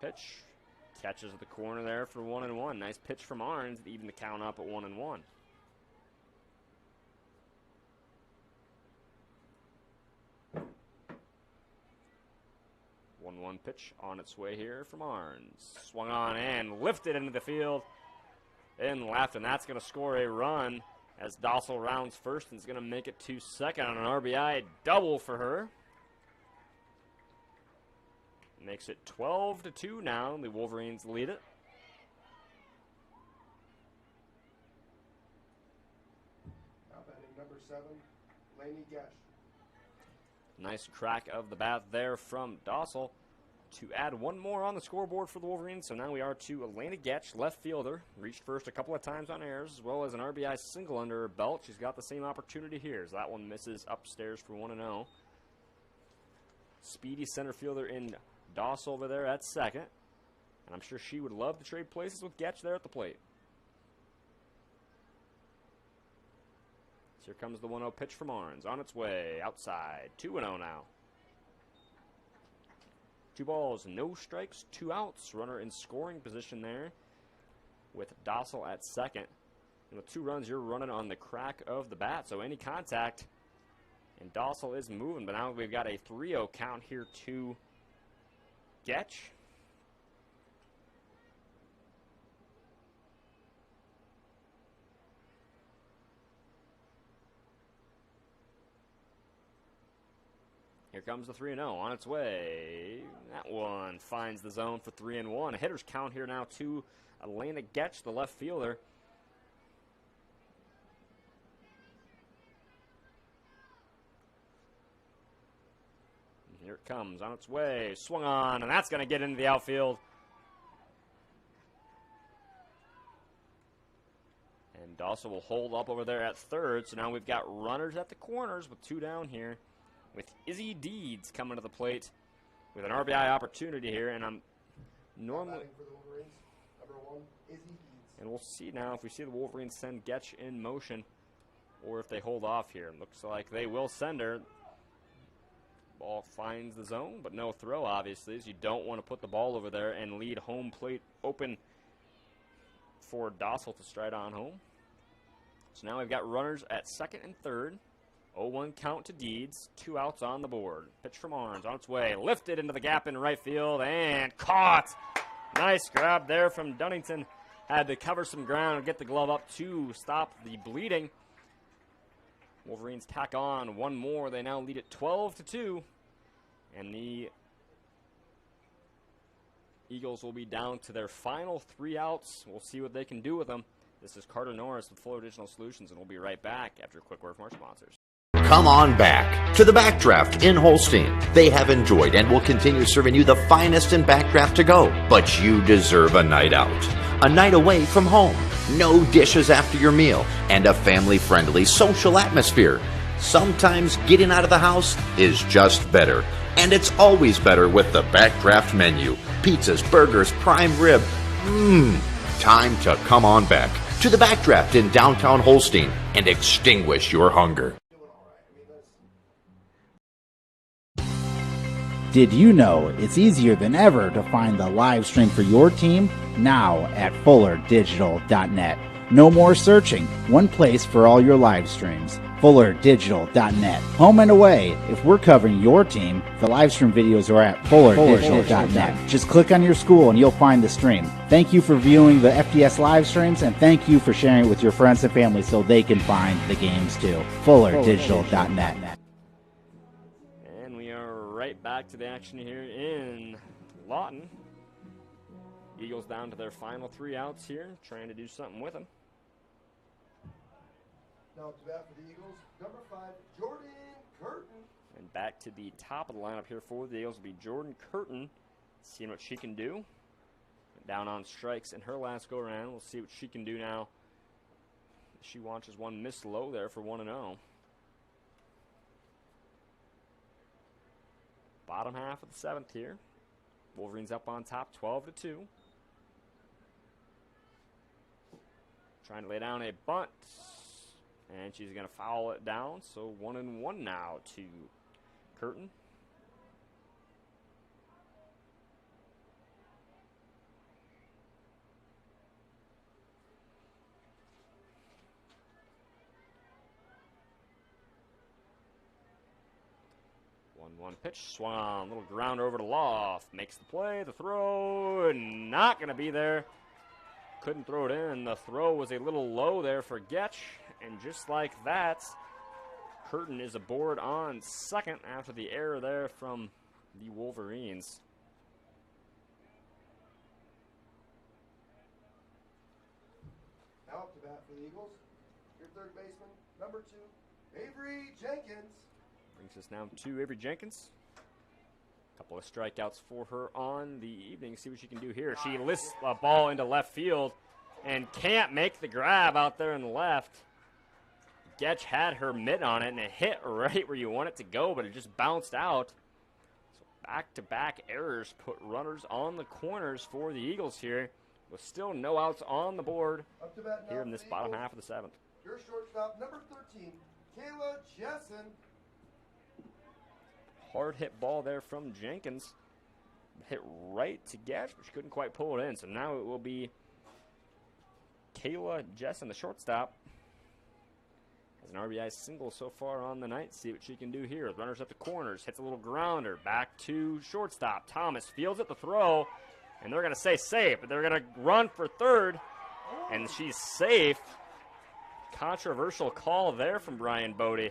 Pitch catches at the corner there for 1-1. Nice pitch from Arns to even the count up at 1-1. 1-1 pitch on its way here from Arns. Swung on and lifted into the field in left, and that's going to score a run as Dossel rounds first and is going to make it to second on an RBI double for her. Makes it 12-2 now. The Wolverines lead it. Now batting number 7, Lainey Gesh. Nice crack of the bat there from Dossel to add one more on the scoreboard for the Wolverines. So now we are to Elena Getch, left fielder. Reached first a couple of times on errors, as well as an RBI single under her belt. She's got the same opportunity here, so that one misses upstairs for 1-0. Speedy center fielder in Doss over there at second. And I'm sure she would love to trade places with Getch there at the plate. So here comes the 1-0 pitch from Arns. On its way, outside. 2-0 now. 2 balls, no strikes, 2 outs. Runner in scoring position there with Dossel at second. And with 2 runs, you're running on the crack of the bat. So any contact, and Dossel is moving. But now we've got a 3-0 count here to Getch. Here comes the 3-0 on its way. That one finds the zone for 3-1. A hitter's count here now to Elena Getch, the left fielder. And here it comes on its way. Swung on, and that's going to get into the outfield. And Dawson will hold up over there at third. So now we've got runners at the corners with 2 down here, with Izzy Deeds coming to the plate with an RBI opportunity here. And I'm normally... For the Wolverines, number 1, Izzy Deeds. And we'll see now if we see the Wolverines send Getch in motion or if they hold off here. It looks like they will send her. Ball finds the zone, but no throw, obviously, as you don't want to put the ball over there and lead home plate open for Dossel to stride on home. So now we've got runners at second and third. 0-1 count to Deeds. 2 outs on the board. Pitch from Arns on its way. Lifted into the gap in right field and caught. Nice grab there from Dunnington. Had to cover some ground and get the glove up to stop the bleeding. Wolverines tack on 1 more. They now lead it 12-2. And the Eagles will be down to their final 3 outs. We'll see what they can do with them. This is Carter Norris with Fuller Digital Solutions, and we'll be right back after a quick word from our sponsors. Come on back to the Backdraft in Holstein. They have enjoyed and will continue serving you the finest in backdraft to go. But you deserve a night out, a night away from home. No dishes after your meal, and a family-friendly social atmosphere. Sometimes getting out of the house is just better. And it's always better with the Backdraft menu. Pizzas, burgers, prime rib. Time to come on back to the Backdraft in downtown Holstein and extinguish your hunger. Did you know it's easier than ever to find the live stream for your team? Now at FullerDigital.net. No more searching. One place for all your live streams. FullerDigital.net. Home and away. If we're covering your team, the live stream videos are at FullerDigital.net. Just click on your school and you'll find the stream. Thank you for viewing the FDS live streams, and thank you for sharing it with your friends and family so they can find the games too. FullerDigital.net. And we are right back to the action here in Lawton. Eagles down to their final 3 outs here, trying to do something with them. Now to bat for the Eagles, number 5, Jordan Curtin. And back to the top of the lineup here for the Eagles will be Jordan Curtin, seeing what she can do. Down on strikes in her last go-around. We'll see what she can do now. She launches one missed low there for 1-0. Bottom half of the 7th here. Wolverines up on top, 12-2. Trying to lay down a bunt. And she's going to foul it down, so 1-1 now to Curtin. One pitch, swung on, little ground over to Loft, makes the play, the throw, not going to be there. Couldn't throw it in. The throw was a little low there for Getch. And just like that, Curtin is aboard on second after the error there from the Wolverines. Now up to bat for the Eagles, your third baseman, number 2, Avery Jenkins. Brings us now to Avery Jenkins. A couple of strikeouts for her on the evening. See what she can do here. She lifts a ball into left field and can't make the grab out there in the left. Getch had her mitt on it, and it hit right where you want it to go, but it just bounced out. So back-to-back errors put runners on the corners for the Eagles here, with still no outs on the board here in this bottom half of the 7th. Your shortstop, number 13, Kayla Jessen. Hard hit ball there from Jenkins. Hit right to Getch, but she couldn't quite pull it in. So now it will be Kayla Jessen, the shortstop. Has an RBI single so far on the night. See what she can do here. Runners at the corners. Hits a little grounder. Back to shortstop. Thomas fields at the throw. And they're going to say safe, but they're going to run for third. And she's safe. Controversial call there from Brian Bodie.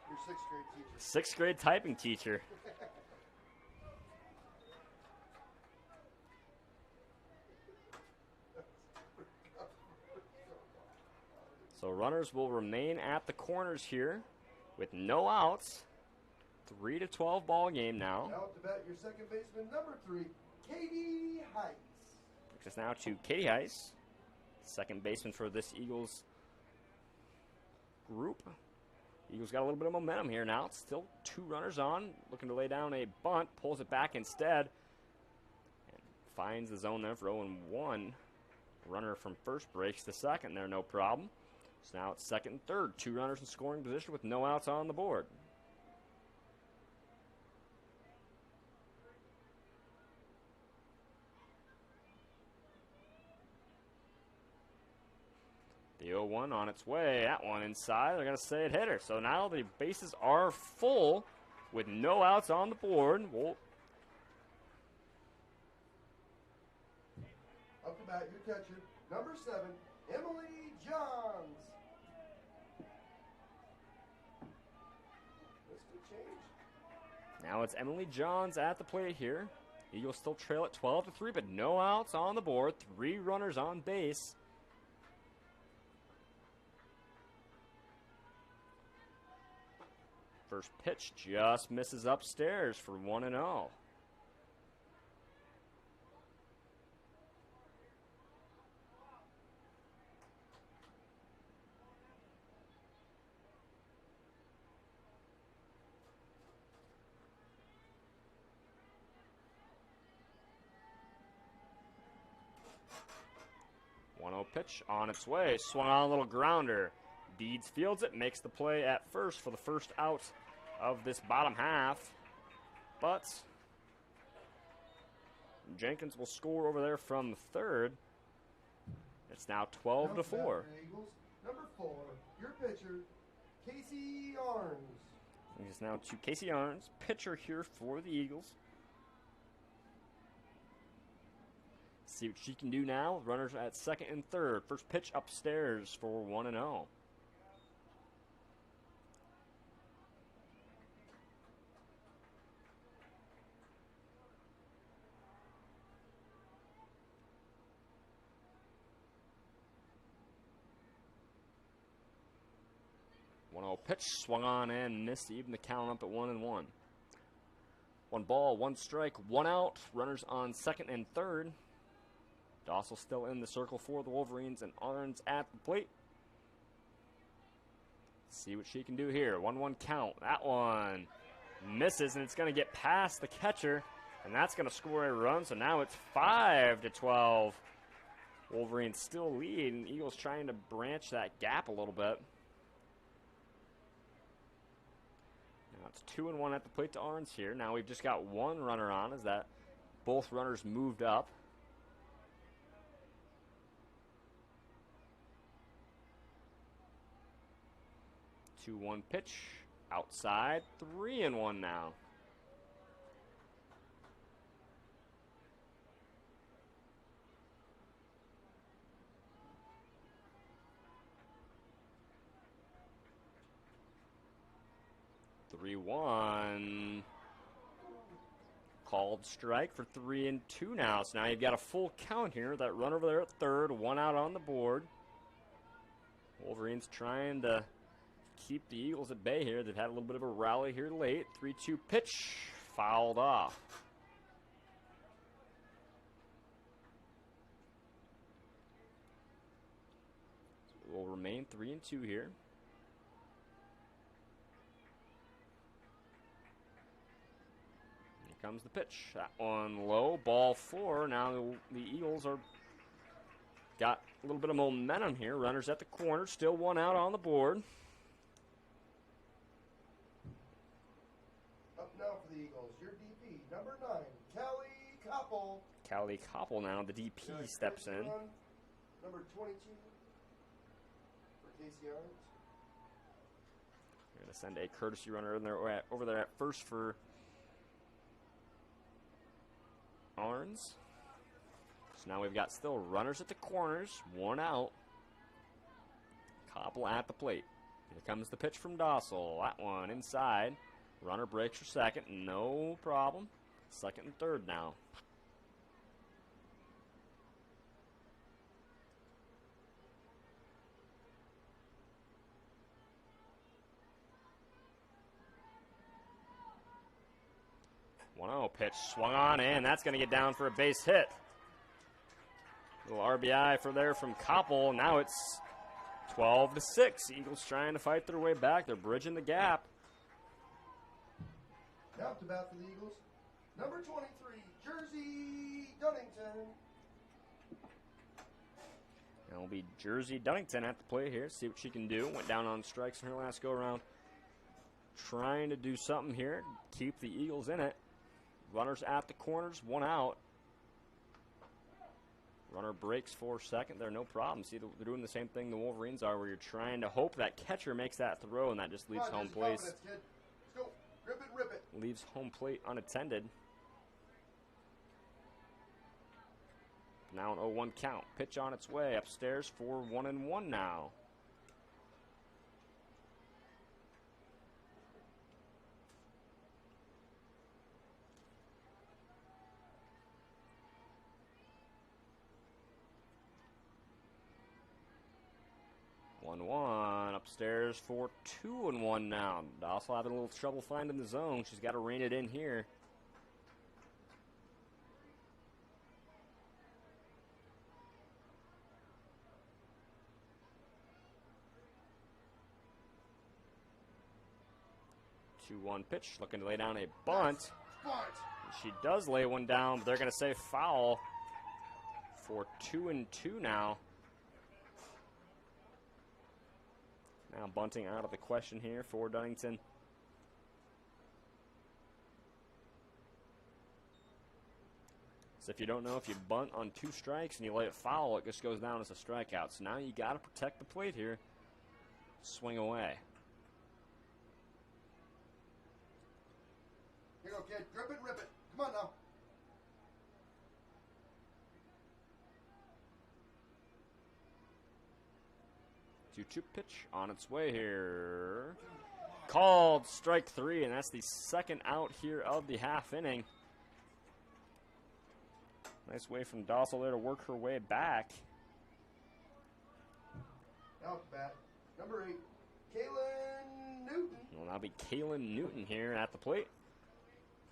Your Your 6th grade teacher. 6th grade typing teacher. So runners will remain at the corners here with no outs. 3-12 ball game now. Now to bat your second baseman, number 3, Katie Heiss. Brings us now to Katie Heiss, second baseman for this Eagles group. Eagles got a little bit of momentum here now. It's still 2 runners on, looking to lay down a bunt, pulls it back instead, and finds the zone there for 0-1. Runner from first breaks to second there, no problem. So now it's second and third. 2 runners in scoring position with no outs on the board. The 0-1 on its way. That one inside. They're going to say it hit her. So now the bases are full with no outs on the board. Up to bat, your catcher, number 7, Emily Johns. This could change. Now it's Emily Johns at the plate here. Eagles still trail at 12-3, but no outs on the board. 3 runners on base. First pitch just misses upstairs for 1-0. Pitch on its way. Swung on a little grounder. Deeds fields it, makes the play at first for the first out of this bottom half. But Jenkins will score over there from third. It's now 12-4. Eagles, number 4, your pitcher, Casey Arns. It's now to Casey Arns, pitcher here for the Eagles. See what she can do now. Runners at second and third. First pitch upstairs for 1-0. Pitch swung on and missed, even the count up at 1-1. 1 ball, 1 strike, 1 out. Runners on second and third. Dossel still in the circle for the Wolverines, and Arns at the plate. See what she can do here. 1-1 count. That one misses, and it's going to get past the catcher, and that's going to score a run. So now it's 5-12. Wolverines still lead, and Eagles trying to branch that gap a little bit. Now it's 2-1 at the plate to Arns here. Now we've just got 1 runner on, as that both runners moved up. 2-1 pitch, outside, 3-1 now. Called strike for 3-2 now. So now you've got a full count here. That run over there at third, 1 out on the board. Wolverines trying to keep the Eagles at bay here. They've had a little bit of a rally here late. 3-2 pitch, fouled off. So it will remain 3-2 here. Here comes the pitch. That one low, ball 4. Now the Eagles are got a little bit of momentum here. Runners at the corner, still 1 out on the board. Now for the Eagles, your DP, number 9, Callie Koppel. Callie Koppel now, the DP steps in. Number 22 for Casey Arns. We're going to send a courtesy runner in there, over there at first for Arns. So now we've got still runners at the corners, 1 out. Koppel at the plate. Here comes the pitch from Dossel. That one inside. Runner breaks for second. No problem. Second and third now. Pitch swung on, and that's going to get down for a base hit. Little RBI from Koppel. Now it's 12-6. Eagles trying to fight their way back. They're bridging the gap. Now to bat for the Eagles, number 23, Jersey Dunnington. Now will be Jersey Dunnington at the plate here. See what she can do. Went down on strikes in her last go-around. Trying to do something here. Keep the Eagles in it. Runners at the corners, one out. Runner breaks for second there, no problem. See, they're doing the same thing the Wolverines are, where you're trying to hope that catcher makes that throw, and that just leaves home plate. Let's go. Rip it. Leaves home plate unattended. Now an 0-1 count. Pitch on its way upstairs for 1-1 now. Upstairs for 2-1 now. Also having a little trouble finding the zone. She's got to rein it in here. Two-one pitch, looking to lay down a bunt. She does lay one down, but they're going to say foul for 2-2 now. Now bunting out of the question here for Dunnington. So if you don't know, if you bunt on 2 strikes and you lay it foul, it just goes down as a strikeout. So now you got to protect the plate here. Swing away. Here you go, kid. Grip it, rip it. Come on now. 2-2 pitch on its way here. Called strike 3, and that's the second out here of the half inning. Nice way from Dossel there to work her way back. Out to bat, number 8, Kaylin Newton. Well, that'll be Kaylin Newton here at the plate.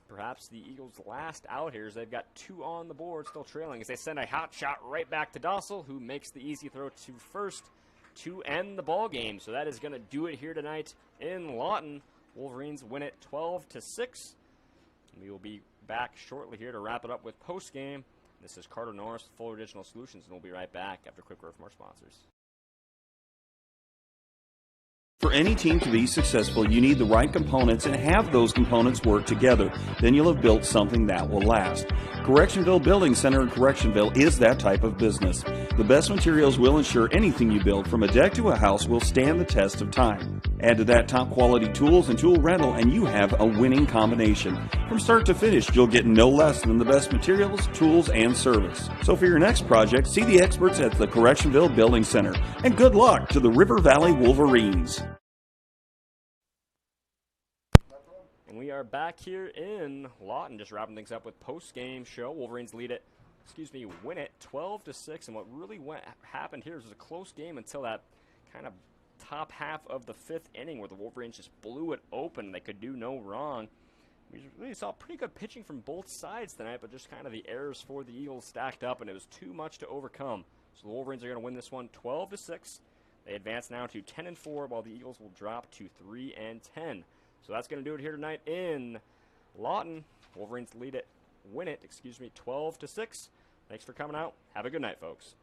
Perhaps the Eagles' last out here, as they've got 2 on the board, still trailing, as they send a hot shot right back to Dossel, who makes the easy throw to first to end the ball game. So that is going to do it here tonight in Lawton. Wolverines win it 12-6. We will be back shortly here to wrap it up with post-game. This is Carter Norris, Fuller Digital Solutions, and we'll be right back after a quick word from our sponsors. For any team to be successful, you need the right components and have those components work together. Then you'll have built something that will last. Correctionville Building Center in Correctionville is that type of business. The best materials will ensure anything you build, from a deck to a house, will stand the test of time. Add to that top quality tools and tool rental, and you have a winning combination. From start to finish, you'll get no less than the best materials, tools, and service. So for your next project, see the experts at the Correctionville Building Center. And good luck to the River Valley Wolverines. And we are back here in Lawton, just wrapping things up with post-game show. Wolverines win it 12-6. And what really happened here was a close game until that kind of top half of the 5th inning, where the Wolverines just blew it open. They could do no wrong. We really saw pretty good pitching from both sides tonight, but just kind of the errors for the Eagles stacked up, and it was too much to overcome. So the Wolverines are going to win this one 12-6. They advance now to 10-4, while the Eagles will drop to 3-10. So that's going to do it here tonight in Lawton. Wolverines win it 12-6. Thanks for coming out. Have a good night, folks.